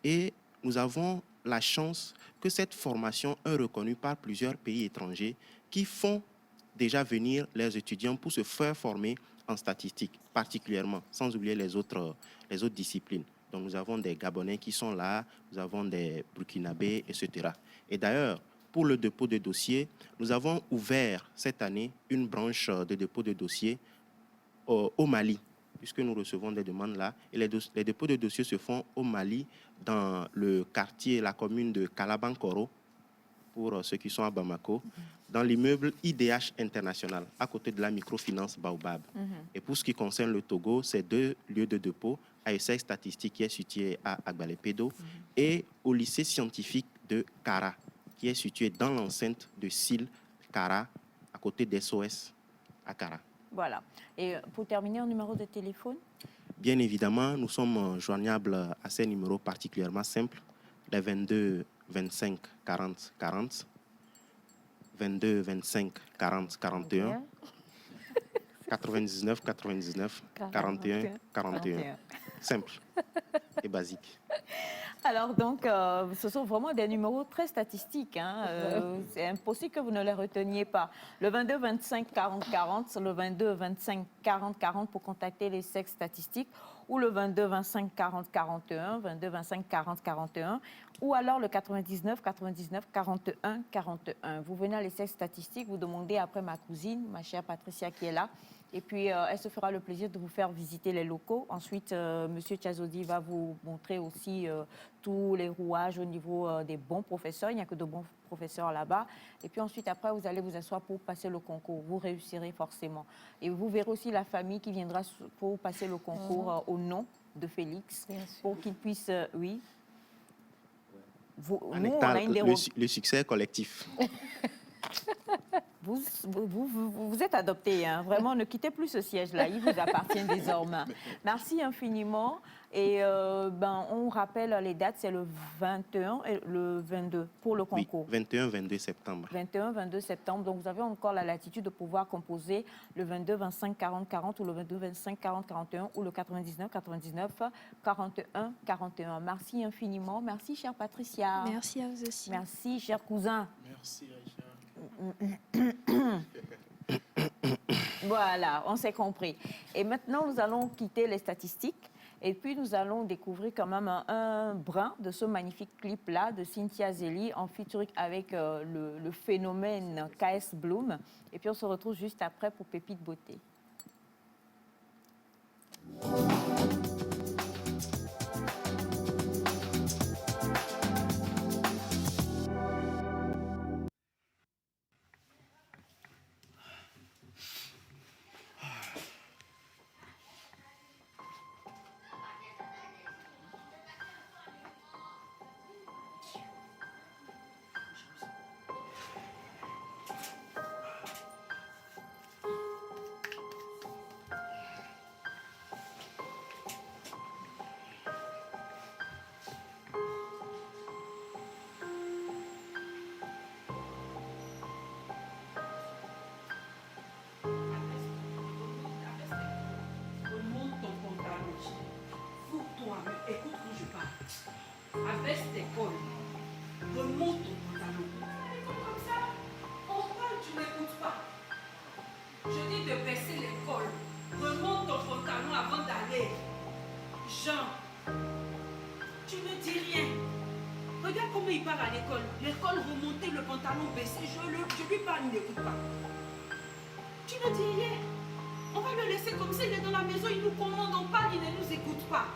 Et nous avons la chance que cette formation est reconnue par plusieurs pays étrangers qui font déjà venir leurs étudiants pour se faire former en statistique, particulièrement, sans oublier les autres disciplines. Donc nous avons des Gabonais qui sont là, nous avons des Burkinabés, etc. Et d'ailleurs, pour le dépôt de dossier, nous avons ouvert cette année une branche de dépôt de dossier au Mali, puisque nous recevons des demandes là. Et les dépôts de dossiers se font au Mali, dans le quartier, la commune de Kalabankoro, pour ceux qui sont à Bamako. dans l'immeuble IDH International, à côté de la microfinance Baobab. Et pour ce qui concerne le Togo, c'est 2 lieux de dépôt, à essai statistique qui est situé à Agbalé-Pédo et au lycée scientifique de Kara, qui est situé dans l'enceinte de SIL Kara, à côté d'SOS à Kara. Voilà. Et pour terminer, un numéro de téléphone? Bien évidemment, nous sommes joignables à ces numéros particulièrement simples, les 22 25 40 40, 22 25 40 41, 99 99 41 41. Simple et basique. Alors donc, ce sont vraiment des numéros très statistiques. C'est impossible que vous ne les reteniez pas. Le 22 25 40 40, le 22 25 40 40 pour contacter les sexes statistiques, ou le 22 25 40 41, 22 25 40 41, ou alors le 99 99 41 41. Vous venez à l'essai statistique, vous demandez après ma cousine, ma chère Patricia qui est là, et puis elle se fera le plaisir de vous faire visiter les locaux. Ensuite, Monsieur Tchazodi va vous montrer aussi tous les rouages au niveau des bons professeurs. Il n'y a que de bons professeurs là-bas. Et puis ensuite, après, vous allez vous asseoir pour passer le concours. Vous réussirez forcément. Et vous verrez aussi la famille qui viendra pour passer le concours au nom de Félix, pour qu'il puisse, oui. Nous, on a le succès collectif. Vous êtes adopté, hein. Vraiment, ne quittez plus ce siège-là, il vous appartient désormais. Merci infiniment. Et on rappelle les dates, c'est le 21 et le 22 pour le concours. Oui, 21-22 septembre. 21-22 septembre. Donc, vous avez encore la latitude de pouvoir composer le 22-25-40-40 ou le 22-25-40-41 ou le 99-99-41-41. Merci infiniment. Merci, chère Patricia. Merci à vous aussi. Merci, cher cousin. Merci, Aïcha. Voilà, on s'est compris. Et maintenant, nous allons quitter les statistiques et puis nous allons découvrir quand même un brin de ce magnifique clip-là de Cynthia Zeli en featuring avec le phénomène KS Bloom. Et puis on se retrouve juste après pour Pépite Beauté. Écoute quand je parle. Avec tes cols, remonte ton pantalon. Comme ça, on parle, tu n'écoutes pas. Je dis de baisser les cols. Remonte ton pantalon avant d'aller. Jean, tu ne dis rien. Regarde comment il parle à l'école. L'école remontée, le pantalon baissé. Je lui parle, il n'écoute pas. Tu ne dis rien. On va le laisser comme ça, il est dans la maison, il nous commande, on parle, il ne nous écoute pas.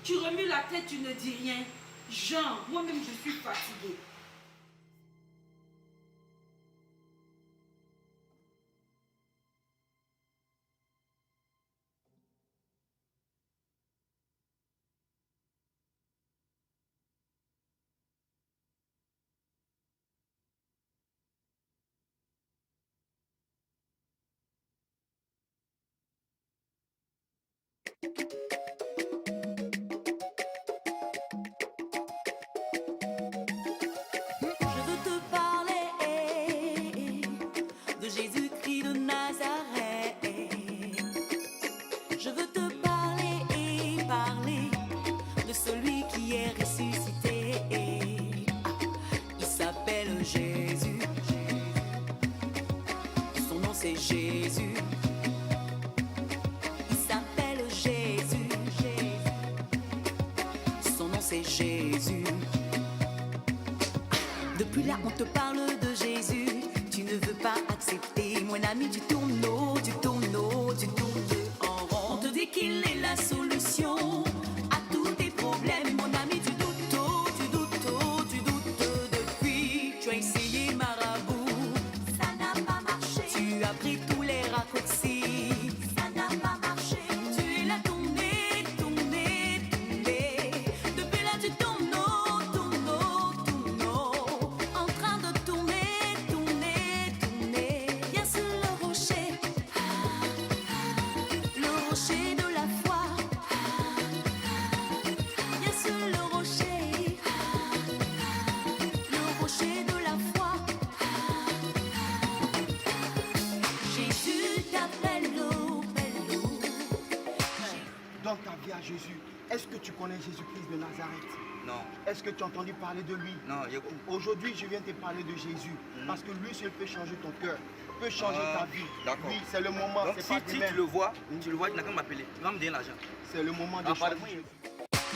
Tu remues la tête, tu ne dis rien. Jean, moi-même, je suis fatiguée. Jésus, il s'appelle Jésus, son nom c'est Jésus. Depuis là on te parle de Jésus, tu ne veux pas accepter. Mon ami, tu tournes en rond. On te dit qu'il est la solution à tous tes problèmes. Mon ami, tu doutes depuis. Tu as essayé Mara. as pris tous les raccourcis. Ça n'a pas marché. Tu l'as tourné, tourné, tourné. Depuis là, tu tournes, en train de tourner, tourner, tourner. Viens sur le rocher de la foi. Viens sur le rocher de la foi. Jésus t'appelle l'eau, belle eau. Dans ta vie à Jésus, est-ce que tu connais Jésus-Christ de Nazareth? Non. Est-ce que tu as entendu parler de lui? Non. Aujourd'hui, je viens te parler de Jésus. Parce que lui seul peut changer ton cœur, peut changer ta vie. D'accord. Oui, c'est le moment. Donc si tu le vois, tu n'as qu'à m'appeler. Tu vas me donner l'argent. C'est le moment de changer.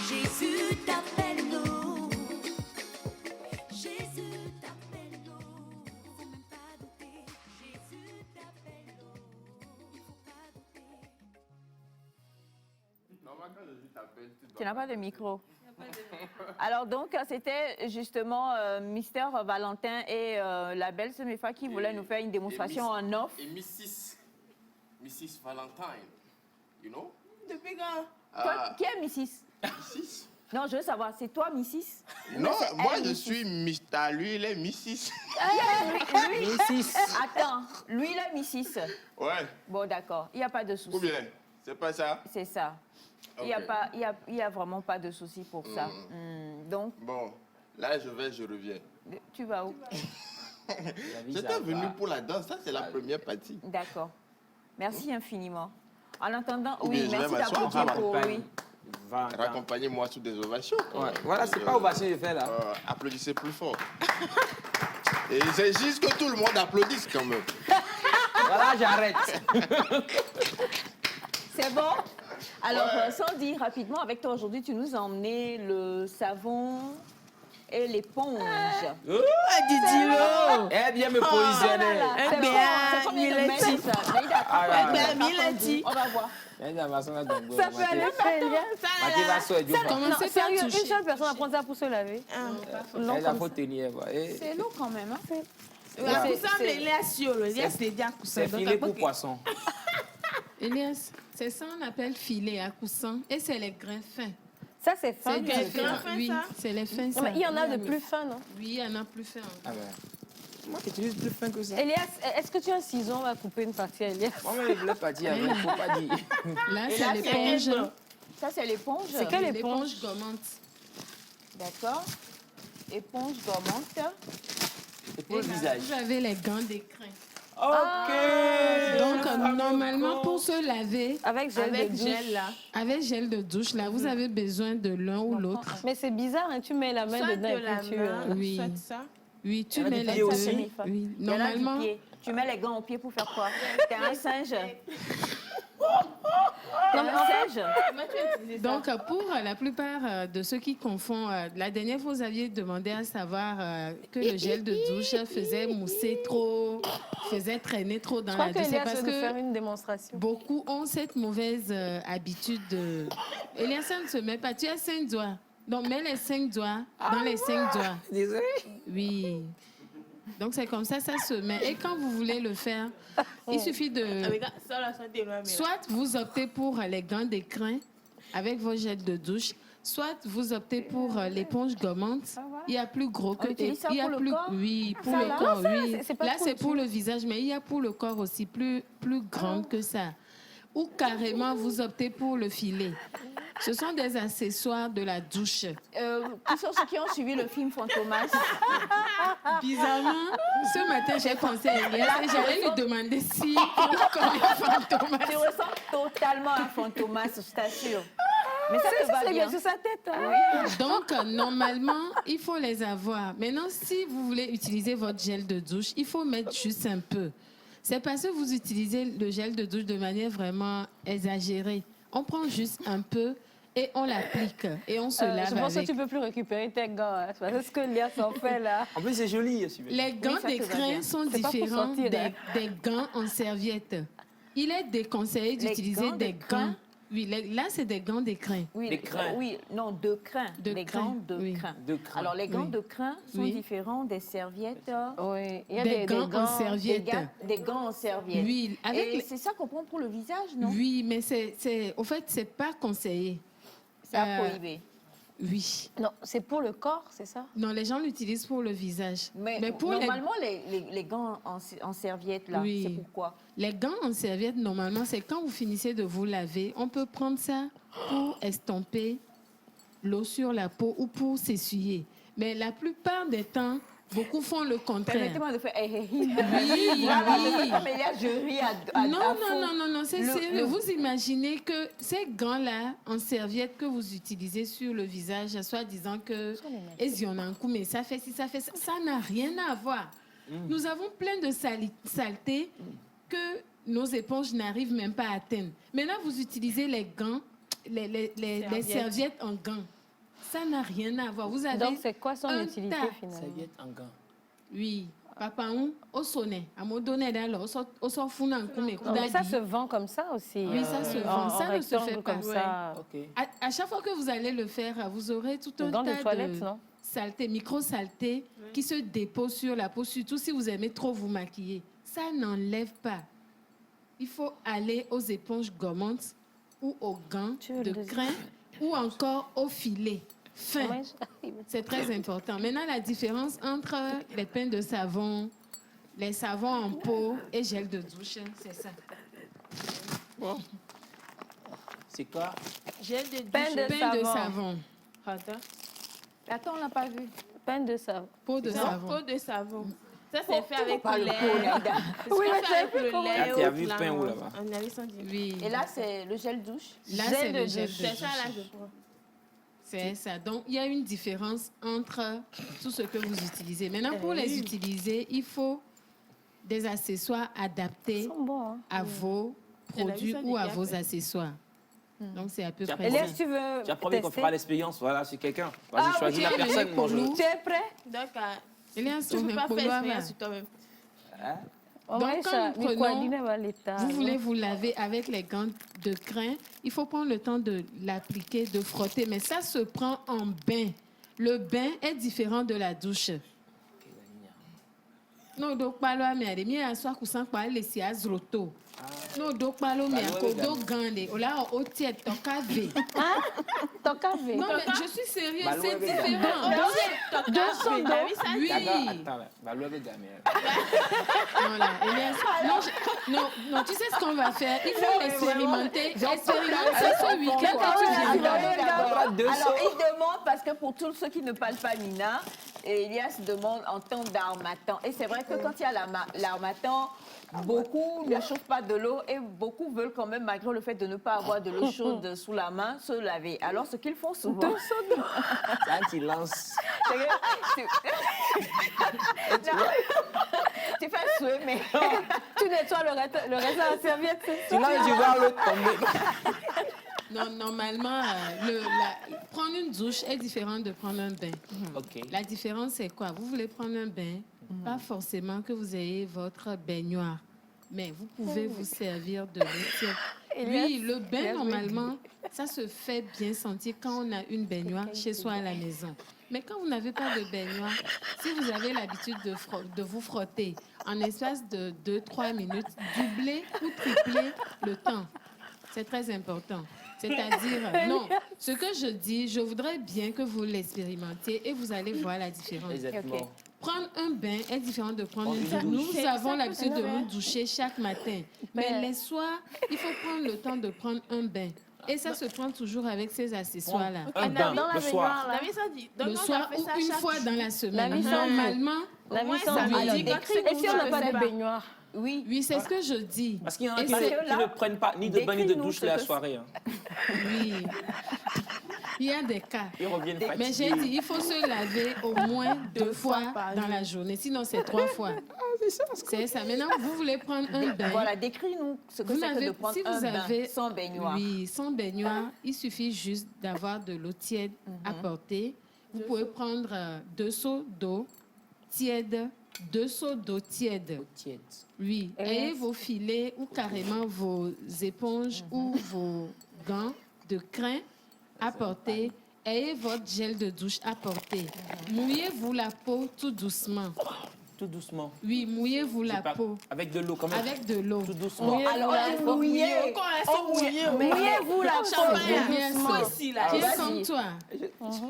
Jésus t'appelle l'eau. Jésus t'appelle l'eau. Faut même pas douter. Jésus t'appelle l'eau. Il faut pas douter. Normalement, quand Jésus t'appelle, Tu n'as pas de micro. Alors donc, c'était justement Mister Valentin et la belle Semefa qui voulaient nous faire une démonstration en off. Et Mrs. Valentine, you know? Depuis quand? Qui est Mrs. Mrs. Non, je veux savoir, c'est toi Mrs. Non, moi je suis Mr. Lui, il est Mrs. Mrs. Attends, lui il est Mrs. Ouais. Bon, d'accord, il n'y a pas de souci. Ou bien, c'est pas ça? C'est ça. Il n'y a vraiment pas de souci pour ça. Donc. Bon, là je reviens. Tu vas où? J'étais venu pour la danse, ça c'est la première partie. D'accord. Merci infiniment. En attendant, Ou oui, bien, merci d'applaudir pour lui. Raccompagnez-moi sous des ovations. Ouais. Voilà, c'est pas ovation de faire là. Applaudissez plus fort. Et c'est juste que tout le monde applaudisse quand même. Voilà, j'arrête. C'est bon? Alors, sans dire rapidement, avec toi aujourd'hui, tu nous as emmené le savon et l'éponge. Dis-le! Eh bien, me positionner. Eh bien, il a dit. Il a dit. On va voir. Ça peut aller faire. Non, sérieux, une seule personne va prendre ça pour se laver. C'est lourd quand même. C'est filet pour poisson. Elias, c'est ça qu'on appelle filet à coussin et c'est les grains fins. Ça, c'est fin. C'est des grains fins, oui, c'est les fins. Mais il y en a de plus fins, non? Oui, il y en a plus fins. Ah ben. Moi, j'utilise plus fin que ça. Elias, est-ce que tu as un ciseau à couper une partie à Elias? Moi, je voulais partir avec, il ne faut pas dire. Là, c'est l'éponge. Ça, c'est l'éponge. C'est quelle éponge? L'éponge gommante. D'accord. Éponge gommante. Et pour le visage. Vous avez les gants d'écrin. Ok. Donc, normalement, pour se laver, avec gel de douche, là, avec gel de douche, là, vous avez besoin de l'un ou l'autre. Mais c'est bizarre, hein, tu mets la main dedans et puis tu... Oui. Soit ça. Oui, tu Il y en a mets du les pied aussi. deux. Oui. Il y en a du Normalement, pied. Tu mets les gants au pied pour faire quoi? T'es un singe. Non, mais en fait, donc, pour la plupart de ceux qui confondent, la dernière fois, vous aviez demandé à savoir que le gel de douche faisait mousser trop, faisait traîner trop dans la douche. C'est parce que faire que une démonstration. beaucoup ont cette mauvaise habitude de... Elias, ça ne se met pas. Tu as 5 doigts. Donc, mets les 5 doigts dans les 5 doigts. Désolé. Oui. Donc, c'est comme ça se met. Et quand vous voulez le faire, il suffit de... Soit vous optez pour les gants d'écrin avec vos gels de douche, soit vous optez pour l'éponge gommante. Il y a plus gros que... utilise ça il y a pour le plus... corps? Oui, pour Ça le va? corps, Ça, oui. c'est pas Là, trop c'est pour utile. le visage, mais il y a pour le corps aussi plus grande que ça. Ou carrément, vous optez pour le filet. Ce sont des accessoires de la douche. Pour ceux qui ont suivi le film Fantomas, Bizarrement, ce matin, j'ai pensé à Elias et j'allais lui demander si il connaît Fantomas. tu ressembles totalement à Fantomas, je t'assure. Mais ça te va C'est bien. bien sur sa tête. Hein? Donc, normalement, il faut les avoir. Maintenant, si vous voulez utiliser votre gel de douche, il faut mettre juste un peu. C'est parce que vous utilisez le gel de douche de manière vraiment exagérée. On prend juste un peu et on l'applique et on se lave Je pense avec. que tu ne peux plus récupérer tes gants. Hein. C'est ce que Elias en fait là. En plus, c'est joli. Les gants d'écrin sont C'est pas pour différents sortir, hein. des gants en serviette. Il est déconseillé d'utiliser des gants Oui, là, c'est des gants d'écrin. Oui, des crins. Oui, non, de crin. Les gants de crin. Alors, les gants de crin sont différents des serviettes. Oui, il y a des gants en serviette. Des gants en serviette. Oui, et c'est ça qu'on prend pour le visage, non? Oui, mais au fait, c'est pas conseillé. C'est prohibé. Oui. Non, c'est pour le corps, c'est ça? Non, les gens l'utilisent pour le visage. Mais pour normalement, les gants en serviette, là, c'est pourquoi? Les gants en serviette, normalement, c'est quand vous finissez de vous laver, on peut prendre ça pour estomper l'eau sur la peau ou pour s'essuyer. Mais la plupart des temps, beaucoup font le contraire. Permettez-moi de faire... Oui. Je ris Non, c'est sérieux. Vous imaginez que ces gants-là, en serviette que vous utilisez sur le visage, soit disant que mais ça fait ci, ça fait ça, ça n'a rien à voir. Nous avons plein de saletés que nos éponges n'arrivent même pas à atteindre. Maintenant, vous utilisez les gants, les serviettes en gants. Ça n'a rien à voir. Vous avez donc, c'est quoi son utilité, finalement? Serviette en gants. Oui. Papa, au sonnet. À mon donné, alors, au sort founan, mais ça se vend comme ça aussi. Oui, ça se vend. Ça ne se fait pas. Comme ça. Okay. À chaque fois que vous allez le faire, vous aurez tout un tas de saletés, micro-saletés qui se déposent sur la peau, surtout si vous aimez trop vous maquiller. Ça n'enlève pas. Il faut aller aux éponges gommantes ou aux gants de crin ou encore au filet fin. C'est très important. Maintenant, la différence entre les pains de savon, les savons en peau et gel de douche, c'est ça. Bon. C'est quoi? Gel de douche. Pain de savon. Attends, on l'a pas vu. Pain de savon. Peau de savon. Peau de savon. Ça, c'est fait avec le lait. Oui, c'est avec le lait. Tu as vu le pain où là-bas? Oui. Et là, c'est le gel douche. Là, c'est le gel douche. C'est ça, là, je crois. C'est ça. Donc, il y a une différence entre tout ce que vous utilisez. Maintenant, pour les utiliser, il faut des accessoires adaptés à vos produits ou à vos accessoires. Donc, c'est à peu près ça. Tu veux tu as promis qu'on fera l'expérience sur quelqu'un. Vas-y, choisis la personne. Tu es prêt? D'accord. Tu ne peux pas faire l'expérience sur toi-même. Donc, quand nous prenons, vous voulez vous laver avec les gants de crin, il faut prendre le temps de l'appliquer, de frotter. Mais ça se prend en bain. Le bain est différent de la douche. Non, donc pas là, mais il y a un soir où ça parle les sias roto. Non, donc pas là, mais do gande. Oh là, au tiède, ton cavé. Ton cavé. Non, mais je suis sérieuse, c'est différent. Oui. Non, tu sais ce qu'on va faire? Il faut l'expérimenter. Expérimenter ce week-end. Alors, il demande, parce que pour tous ceux qui ne parlent pas Mina, Elias demande en temps d'armatan. Et c'est vrai que quand il y a l'armatan, beaucoup ne chauffent pas de l'eau et beaucoup veulent quand même, malgré le fait de ne pas avoir de l'eau chaude sous la main, se laver. Alors, ce qu'ils font souvent... Ça, tu lances. Tu fais un souhait, mais... Tu nettoies le reste de la serviette, c'est ça? Tu lances, tu vois l'eau tomber. Non, normalement, prendre une douche est différent de prendre un bain. Okay. La différence, c'est quoi? Vous voulez prendre un bain, pas forcément que vous ayez votre baignoire, mais vous pouvez vous servir de l'eau tiède. Oui, le bain, normalement, ça se fait bien sentir quand on a une baignoire chez soi à la maison. Mais quand vous n'avez pas de baignoire, si vous avez l'habitude de vous frotter en espace de 2-3 minutes, doublez ou triplez le temps. C'est très important. C'est-à-dire, non, ce que je dis, je voudrais bien que vous l'expérimentiez et vous allez voir la différence. Exactement. Okay. Prendre un bain est différent de prendre une douche. Nous avons l'habitude de nous doucher chaque matin. Mais les soirs, il faut prendre le temps de prendre un bain. Et ça se prend toujours avec ces accessoires-là. Un bain, le soir. Le soir ou une fois dans la semaine. Normalement, ça dit. Et si on n'a pas de baignoire? Oui, c'est ce que je dis. Parce qu'il y en a qui ne prennent pas ni de bain ni de douche la soirée. Oui. Il y a des cas. Ils reviennent fatigués. Mais j'ai dit, il faut se laver au moins 2 fois dans la journée. Sinon, c'est 3 fois. C'est ça. Maintenant, vous voulez prendre un bain. Voilà, décris-nous ce que c'est que de prendre un bain sans baignoire. Oui, sans baignoire, il suffit juste d'avoir de l'eau tiède à porter. Vous pouvez prendre 2 seaux d'eau tiède. 2 seaux d'eau tiède. Oui. Ayez vos filets ou carrément vos éponges ou gants de crin à porter. Ayez votre gel de douche à porter. Mouillez-vous la peau tout doucement. Tout doucement. Oui, mouillez-vous la peau. Avec de l'eau, quand même. Avec de l'eau. Tout doucement. Mouillez-vous la peau. Tiens comme toi.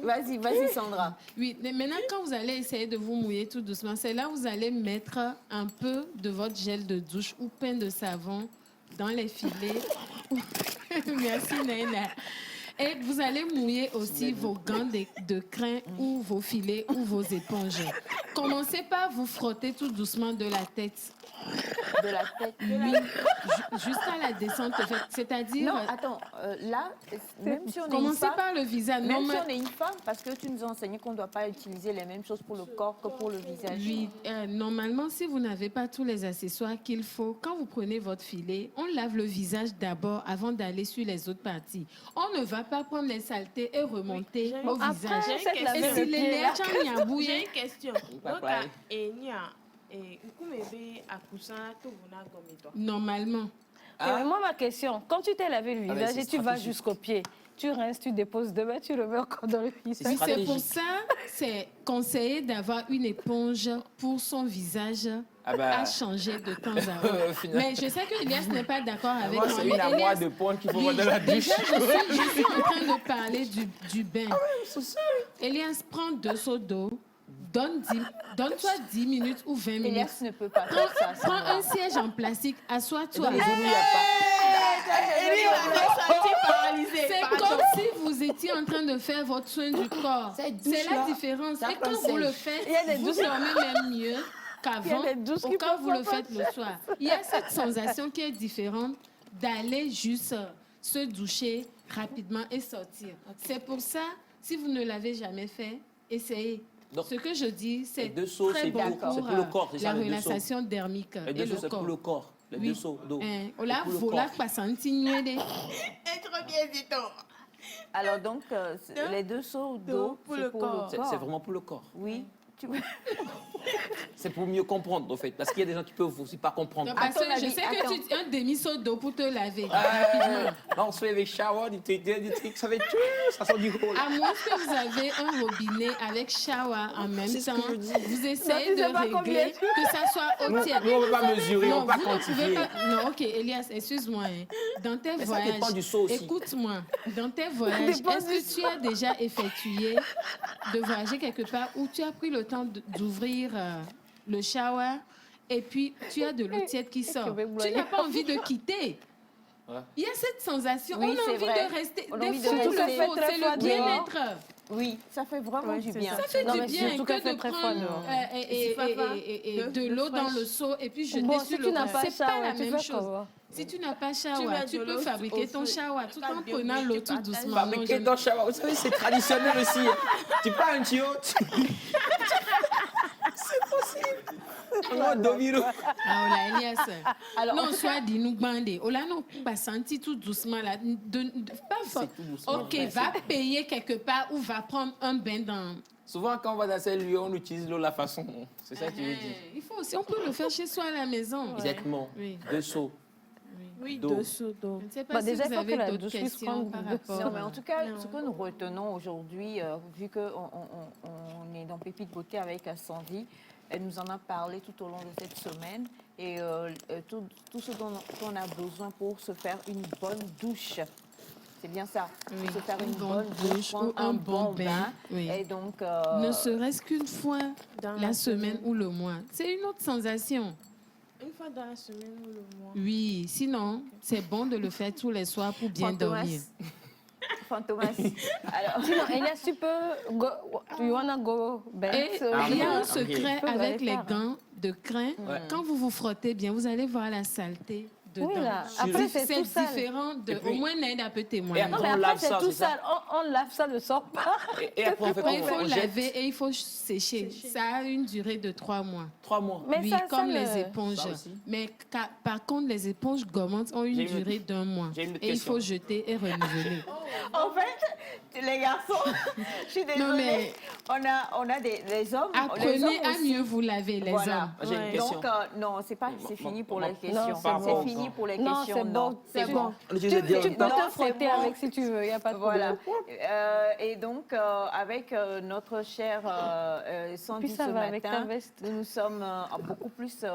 Vas-y, Sandra. Oui, mais maintenant, quand vous allez essayer de vous mouiller tout doucement, c'est là où vous allez mettre un peu de votre gel de douche ou pain de savon dans les filets. Merci, Naina. Et vous allez mouiller aussi vos gants de crin ou vos filets ou vos éponges. Commencez par vous frotter tout doucement de la tête. De la tête. Oui, jusqu'à la descente, en fait. C'est-à-dire... Non, attends, là, même si on est Commencez une femme... par le visage. Même si on est une femme, parce que tu nous as enseigné qu'on ne doit pas utiliser les mêmes choses pour le corps que pour le visage. Oui, normalement, si vous n'avez pas tous les accessoires qu'il faut, quand vous prenez votre filet, on lave le visage d'abord avant d'aller sur les autres parties. On ne va pas prendre les saletés et remonter au visage. J'ai une question. Normalement. Mais moi, ma question, quand tu t'es lavé le visage et tu vas jusqu'aux pieds, tu rinces, tu déposes demain, tu le mets encore dans le visage. Oui, c'est pour ça, c'est conseillé d'avoir une éponge pour son visage à changer de temps à autre. Mais je sais que Elias n'est pas d'accord avec moi. C'est une armoire de pointe qu'il faut voir dans la douche. Déjà, je suis en train de parler du bain. Elias, prends 2 seaux d'eau. Donne-toi 10 minutes ou 20 minutes. Elias ne peut pas faire ça. Prends un siège en plastique, assois-toi. C'est comme si vous étiez en train de faire votre soin du corps. C'est la différence. Et quand vous le faites, vous dormez même mieux qu'avant ou quand vous le faites le soir. Il y a cette sensation qui est différente d'aller juste se doucher rapidement et sortir. C'est pour ça, si vous ne l'avez jamais fait, essayez. Donc, ce que je dis, c'est très bon pour la relaxation dermique et le corps. C'est pour le corps. Les 2 seaux d'eau. Là, voilà, pas sentir. Alors donc, les 2 seaux d'eau pour le corps. C'est vraiment pour le corps. Oui. C'est pour mieux comprendre, en fait. Parce qu'il y a des gens qui peuvent aussi pas comprendre. Non, parce que je sais que tu as un demi-seau d'eau pour te laver. On se fait avec shower, du truc, ça va être ça sent du gros. À moins que vous avez un robinet avec shower en même temps, vous essayez de régler que ça soit au tiers. Nous, on ne peut pas mesurer, on ne peut pas quantifier. Non, ok, Elias, excuse-moi. Dans tes voyages, écoute-moi, dans tes voyages, est-ce que tu as déjà effectué de voyager quelque part où tu as pris le temps d'ouvrir le shower et puis tu as de l'eau tiède qui sort. Tu n'as pas envie de quitter. Ouais. Il y a cette sensation. Oui, on a envie de rester. Des fois, c'est le bien-être. Oui, ça fait vraiment du bien. Ça fait du bien que de prendre de l'eau dans le seau et puis jeter sur le corps. C'est pas la même chose. Si tu n'as pas shower, tu peux fabriquer ton shower tout en prenant l'eau tout doucement. Fabriquer ton shower, vous savez, c'est traditionnel aussi. Tu prends un tuyau. C'est possible. Non, soit dit nous bander. Oh là, non, pas senti tout doucement là. Pas ok, va payer quelque part ou va prendre un bain dans. Souvent, quand on va dans ces lieux, on utilise l'eau de la façon. C'est ça que tu veux dire. Il faut aussi, on peut le faire chez soi à la maison. Exactement. Oui. 2 seaux. Oui, 2 seaux d'eau. Je ne sais pas si vous avez d'autres questions par rapport. Non, mais en tout cas, ce que nous retenons aujourd'hui, vu qu'on est dans Pépite Beauté avec Sandy, elle nous en a parlé tout au long de cette semaine et tout ce dont on a besoin pour se faire une bonne douche. C'est bien ça. Oui. Se faire une bonne douche ou un bon bain. Oui. Et donc, ne serait-ce qu'une fois dans la semaine ou le mois. C'est une autre sensation. Une fois dans la semaine ou le mois. Oui, sinon, c'est bon de le faire tous les soirs pour bien dormir. Fantomas. Alors, sinon, Elias, tu peux go, you wanna go back? Et il y a un secret avec les gants de crin. Ouais. Quand vous vous frottez bien, vous allez voir la saleté dedans. Oui, là. Après, c'est différent de... Puis, au moins, Naïda peut témoigner. Non, mais après, c'est tout sale. On lave ça, ne sort pas. Et après, il faut laver et il faut sécher. Ça a une durée de 3 mois. 3 mois. Mais oui, ça, comme les éponges. Mais par contre, les éponges gourmandes ont une durée d'1 mois. Et il faut jeter et renouveler. En fait, les garçons, je suis désolée, Non, mais on a des hommes. apprenez les hommes à aussi. mieux vous laver, les Voilà. hommes. J'ai une question. Donc, non, c'est fini pour les questions. Non, C'est fini pour les Non, questions. c'est bon. C'est bon. Tu peux te frotter bon. avec si tu veux, il n'y a pas de Voilà. problème. Et donc, avec notre chère Sandy Puis ça ce va avec ta matin, veste. nous nous sommes beaucoup plus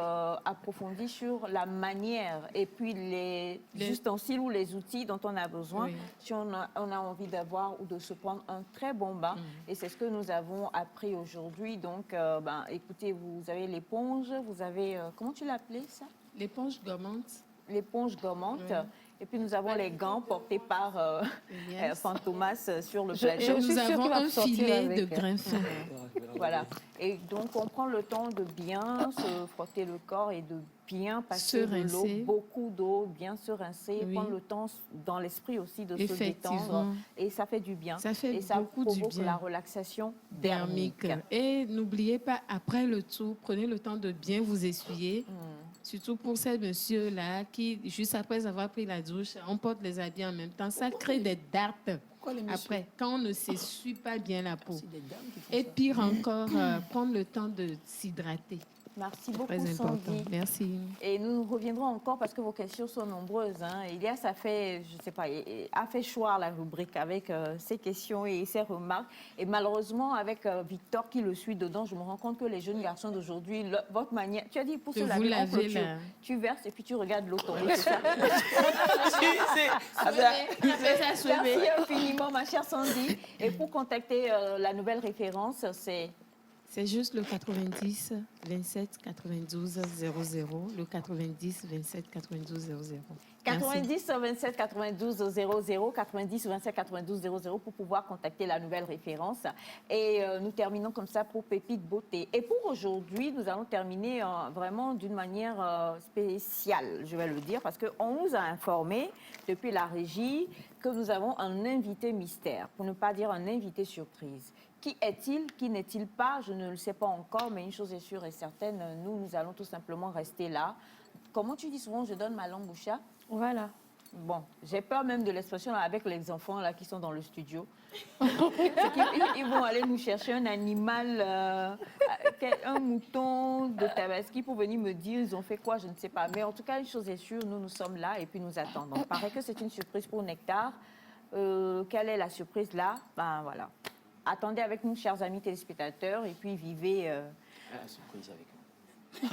approfondis sur la manière et puis les ustensiles ou les outils dont on a besoin Oui. si on a envie d'avoir ou de se prendre un très bon bain. Et c'est ce que nous avons appris aujourd'hui. Donc, écoutez, vous avez l'éponge, vous avez... comment tu l'appelais ça? L'éponge gommante. L'éponge gommante. Oui. Et puis nous avons les gants portés par Fantomas sur le plateau. Et nous avons un filet de grains fins. Voilà. Et donc on prend le temps de bien se frotter le corps et de bien passer de l'eau, beaucoup d'eau, bien se rincer, et prendre le temps dans l'esprit aussi de se détendre. Et ça fait du bien. Ça fait et ça beaucoup du provoque bien. la relaxation dermique. Et n'oubliez pas, après le tour, prenez le temps de bien vous essuyer. Surtout pour ces messieurs-là qui, juste après avoir pris la douche, on porte les habits en même temps. Ça crée des dartes. Après, quand on ne s'essuie pas bien la peau. Et pire encore, prendre le temps de s'hydrater. Merci beaucoup, Très important. Sandy. Merci. Et nous reviendrons encore parce que vos questions sont nombreuses. Elias a fait, je sais pas, a fait choir la rubrique avec ses questions et ses remarques. Et malheureusement, avec Victor qui le suit dedans, je me rends compte que les jeunes garçons d'aujourd'hui, votre manière, tu as dit pour se laver en clôture, tu verses et puis tu regardes l'eau tomber. C'est ça. Merci infiniment, ma chère Sandy. Et pour contacter la nouvelle référence, c'est... C'est juste le 90 27 92 00, le 90 27 92 00. 90 27 92 00, 90 27 92 00 pour pouvoir contacter la nouvelle référence. Et nous terminons comme ça pour Pépite Beauté. Et pour aujourd'hui, nous allons terminer vraiment d'une manière spéciale, je vais le dire, parce qu'on nous a informé depuis la régie que nous avons un invité mystère, pour ne pas dire un invité surprise. Qui est-il, qui n'est-il pas? Je ne le sais pas encore, mais une chose est sûre et certaine, nous allons tout simplement rester là. Comment tu dis souvent, je donne ma langue au chat? Voilà. Bon, j'ai peur même de l'expression avec les enfants là, qui sont dans le studio. Ils vont aller nous chercher un animal, un mouton de Tabaski pour venir me dire ils ont fait quoi, je ne sais pas. Mais en tout cas, une chose est sûre, nous sommes là et puis nous attendons. Il paraît que c'est une surprise pour Nectar. Quelle est la surprise là? Ben voilà. Attendez avec nous, chers amis téléspectateurs, et puis vivez... la surprise avec nous.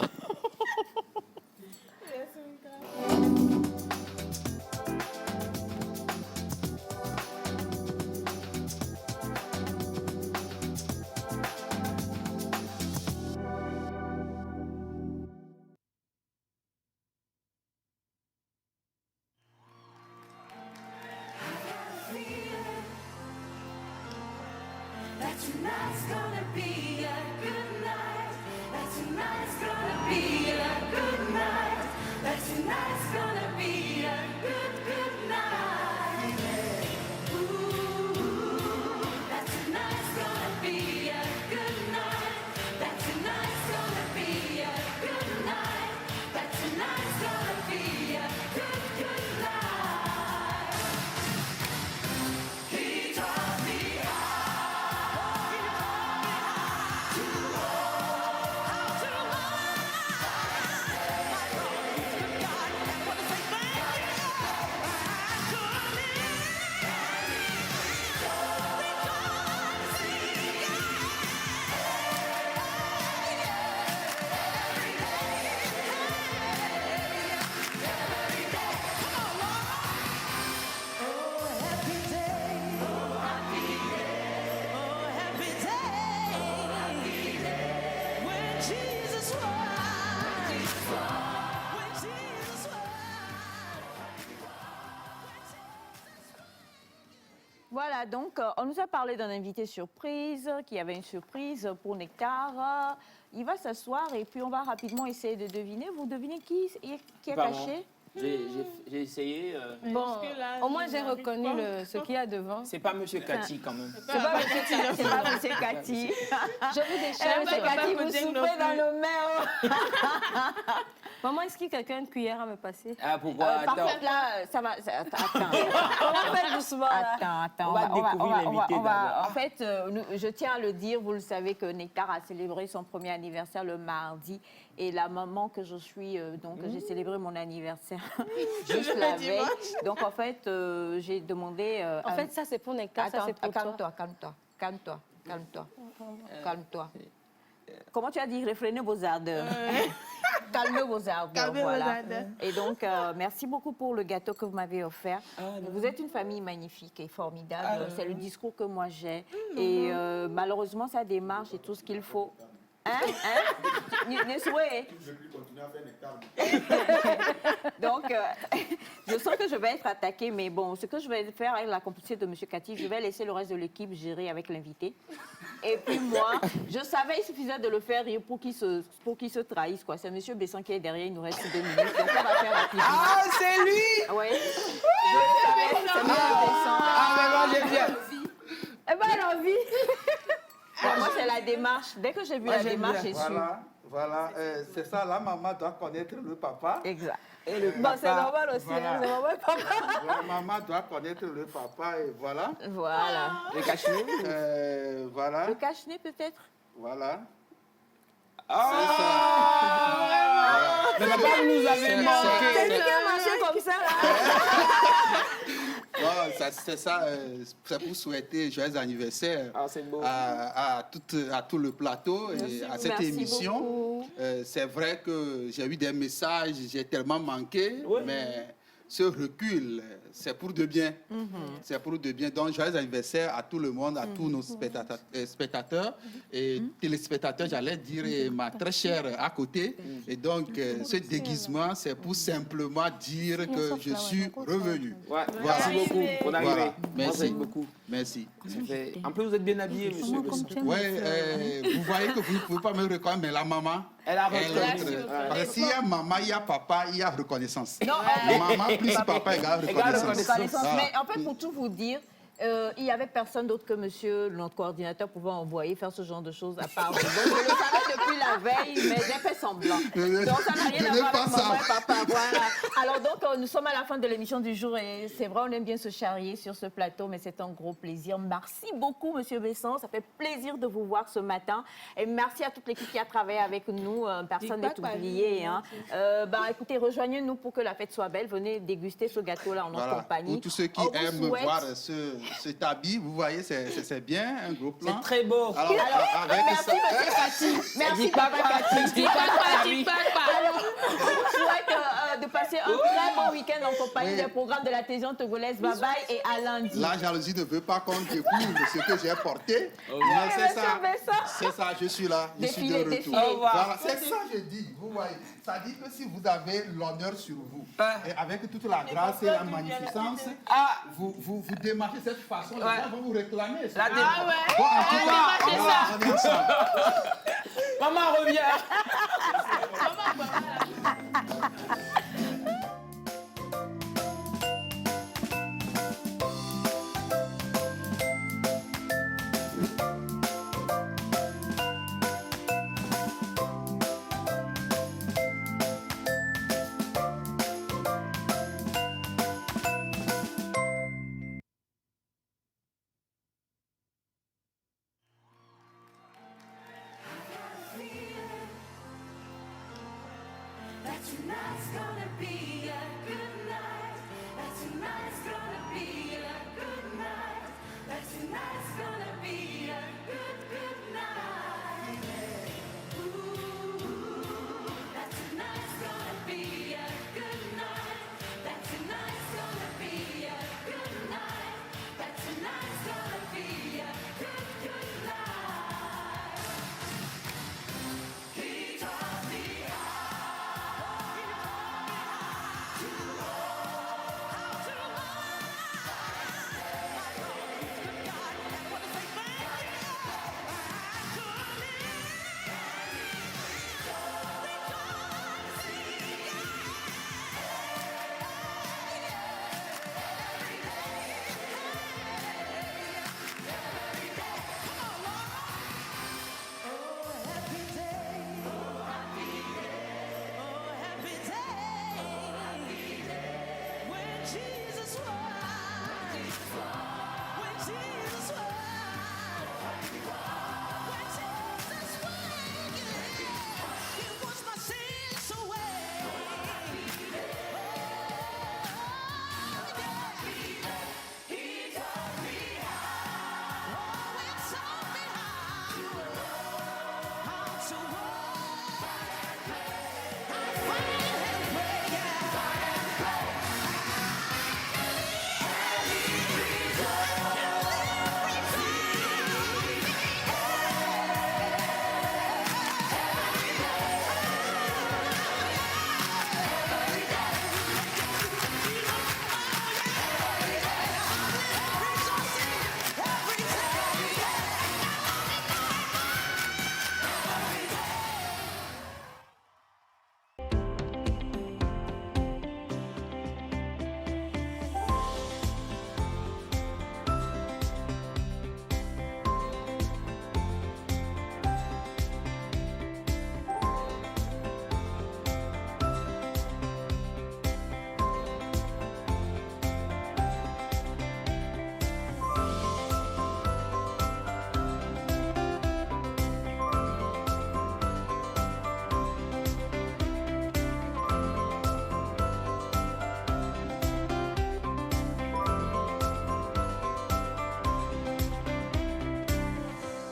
Tonight's gonna be a good night. That tonight's gonna be a good night. That tonight's gonna be a good night. Ooh, that tonight's gonna be a good night. That tonight's gonna be a good night. That tonight's gonna be a good night. He taught me Voilà, donc on nous a parlé d'un invité surprise, qui avait une surprise pour Nectar. Il va s'asseoir et puis on va rapidement essayer de deviner. Vous devinez qui est caché? j'ai essayé. Bon, au moins j'ai reconnu ce qu'il y a devant. C'est pas Monsieur Cathy quand même. C'est pas Monsieur Cathy. Je vous déchire. Monsieur Cathy, vous souffrez dans le mer. Maman, est-ce qu'il y a quelqu'un une cuillère à me passer? Ah, pourquoi? Par contre, là, ça va. Attends. On va faire doucement, là. Attends. On va découvrir l'invité d'abord. En fait, je tiens à le dire, vous le savez que Nectar a célébré son premier anniversaire le mardi. Et la maman que je suis, donc j'ai célébré mon anniversaire juste la veille. Donc en fait, j'ai demandé... en fait, ça c'est pour Nectar, ça c'est pour toi. Calme-toi. Comment tu as dit? Réfrénez vos ardeurs. Calmez vos ardeurs, voilà. Et donc, merci beaucoup pour le gâteau que vous m'avez offert. Vous êtes une famille magnifique et formidable. C'est le discours que moi j'ai. Et malheureusement, ça démarche et tout ce qu'il faut. Ne souhait. Je vais plus continuer à faire nectar. Donc, je sens que je vais être attaquée, mais bon, ce que je vais faire avec la complicité de M. Cathy, je vais laisser le reste de l'équipe gérer avec l'invité. Et puis moi, je savais, il suffisait de le faire rire pour qu'il se trahisse, quoi. C'est M. Besson qui est derrière, il nous reste 2 minutes, donc on va faire rapidement. Ah, c'est lui! Oui. Je le savais, c'est M. Besson. Ah, mais moi, j'aime bien. Eh ben, elle a envie. Bon, moi, c'est la démarche. Dès que j'ai vu la démarche, j'ai su. Voilà, c'est ça, la maman doit connaître le papa. Exact. Et le Bon, papa, c'est normal aussi, voilà. c'est normal, papa. La maman doit connaître le papa et voilà. Voilà. Le cache-nez? Voilà. Le cache-nez, peut-être? Voilà. Mais papa, vous nous avez manqué. C'est lui qui a marché comme ça, là. Bon, c'est ça, c'est pour souhaiter joyeux anniversaire à tout le plateau et à cette émission. C'est vrai que j'ai eu des messages, j'ai tellement manqué, mais ce recul, c'est pour de bien. C'est pour de bien. Donc, joyeux anniversaire à tout le monde, à tous nos spectateurs et téléspectateurs, j'allais dire, et ma très chère à côté. Et donc, ce déguisement, c'est pour simplement dire que je suis revenu. Ouais. Voilà. Merci beaucoup pour arriver. Voilà. Merci beaucoup. Merci. En plus, vous êtes bien habillé, monsieur. Oui, vous voyez que vous ne pouvez pas me reconnaître, mais la maman, elle a reconnu. Parce que s'il y a maman, il y a papa, il y a reconnaissance. Non, maman plus papa égale reconnaissance. Voilà. Mais en fait, pour tout vous dire, il n'y avait personne d'autre que monsieur, notre coordinateur, pouvait envoyer faire ce genre de choses à part. Donc, je le savais depuis la veille, mais j'ai fait semblant. Donc, ça n'a rien à voir avec maman et papa. Voilà. Alors, donc, nous sommes à la fin de l'émission du jour et c'est vrai, on aime bien se charrier sur ce plateau, mais c'est un gros plaisir. Merci beaucoup, monsieur Besson. Ça fait plaisir de vous voir ce matin. Et merci à toute l'équipe qui a travaillé avec nous. Personne n'est oublié. Hein. Écoutez, rejoignez-nous pour que la fête soit belle. Venez déguster ce gâteau-là en notre compagnie. Pour tous ceux qui aiment voir cet habit, vous voyez, c'est bien, un gros plan. C'est très beau. Alors, merci, monsieur Cathy. Merci, papa Cathy. Alors, je vous souhaite de passer un très bon week-end en compagnie des programmes de la télévision togolaise. Bye bye et à lundi. La jalousie ne veut pas qu'on découvre ce que j'ai porté. C'est ça. C'est ça, je suis là. Je suis de retour. Voilà, c'est ça que je dis. Vous voyez, ça dit que si vous avez l'honneur sur vous, et avec toute la grâce et la magnificence, vous démarquez cette façon, les gens vont vous réclamer. Bon, en tout cas, on est ensemble. Maman revient.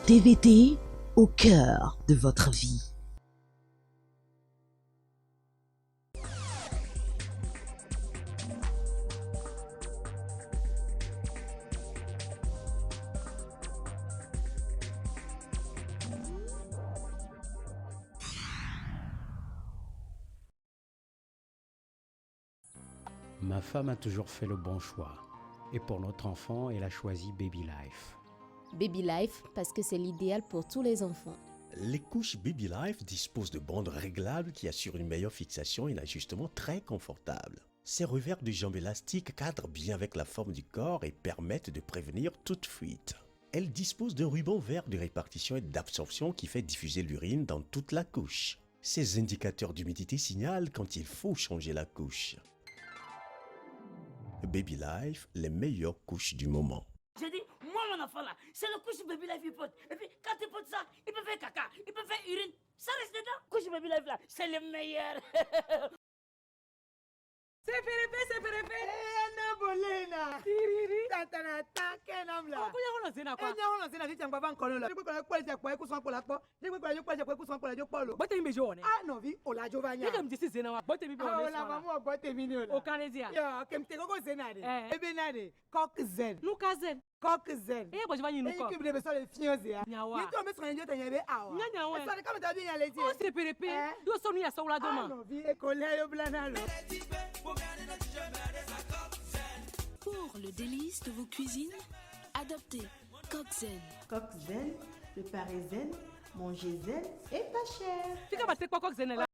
TVT, au cœur de votre vie. Ma femme a toujours fait le bon choix. Et pour notre enfant, elle a choisi Baby Life. Baby Life, parce que c'est l'idéal pour tous les enfants. Les couches Baby Life disposent de bandes réglables qui assurent une meilleure fixation et un ajustement très confortable. Ces revers de jambes élastiques cadrent bien avec la forme du corps et permettent de prévenir toute fuite. Elles disposent d'un ruban vert de répartition et d'absorption qui fait diffuser l'urine dans toute la couche. Ces indicateurs d'humidité signalent quand il faut changer la couche. Baby Life, les meilleures couches du moment. J'ai dit, moi mon enfant là, c'est le couche Baby Life il pote. Et puis quand il pote ça, il peut faire caca, il peut faire urine. Ça reste dedans. Couche Baby Life là, c'est le meilleur. C'est Pérépé, c'est Pérépé. Bolena. Tiriri. Tantana kenamla. Kuya hono zena kwa. Enya hono zena vichangwa bankolo la. Kwa kwa ja kwa ekusan kwa lakpo. Kwa kwa kwa ja kwa ekusan kwa la jo polo. Bote mbe jone. Ah no vi ola jo vanya. Nika mjisi zena wa. Bote mbe one. Ola ba mo bote mi ni ola. O kanezia. Yo, kemte koko zena de. Ebe nade. Kok zen. Nuka zen. Kok zen. E bo jvanyi nuko. E kibre be so le fionze ya. Nyawa. Ni to me so njo tanyebe awa. Nyawa. Sa kama tabi nya lezi. O c'est Pérépé. Do so nu ya so la doma. Ah no vi e kole yo blanalo. Pour le délice de vos cuisines, adoptez Coq-Zen. Coq-Zen, préparez zen, mangez zen et pas cher. Fika bate kwa Coq-Zen la.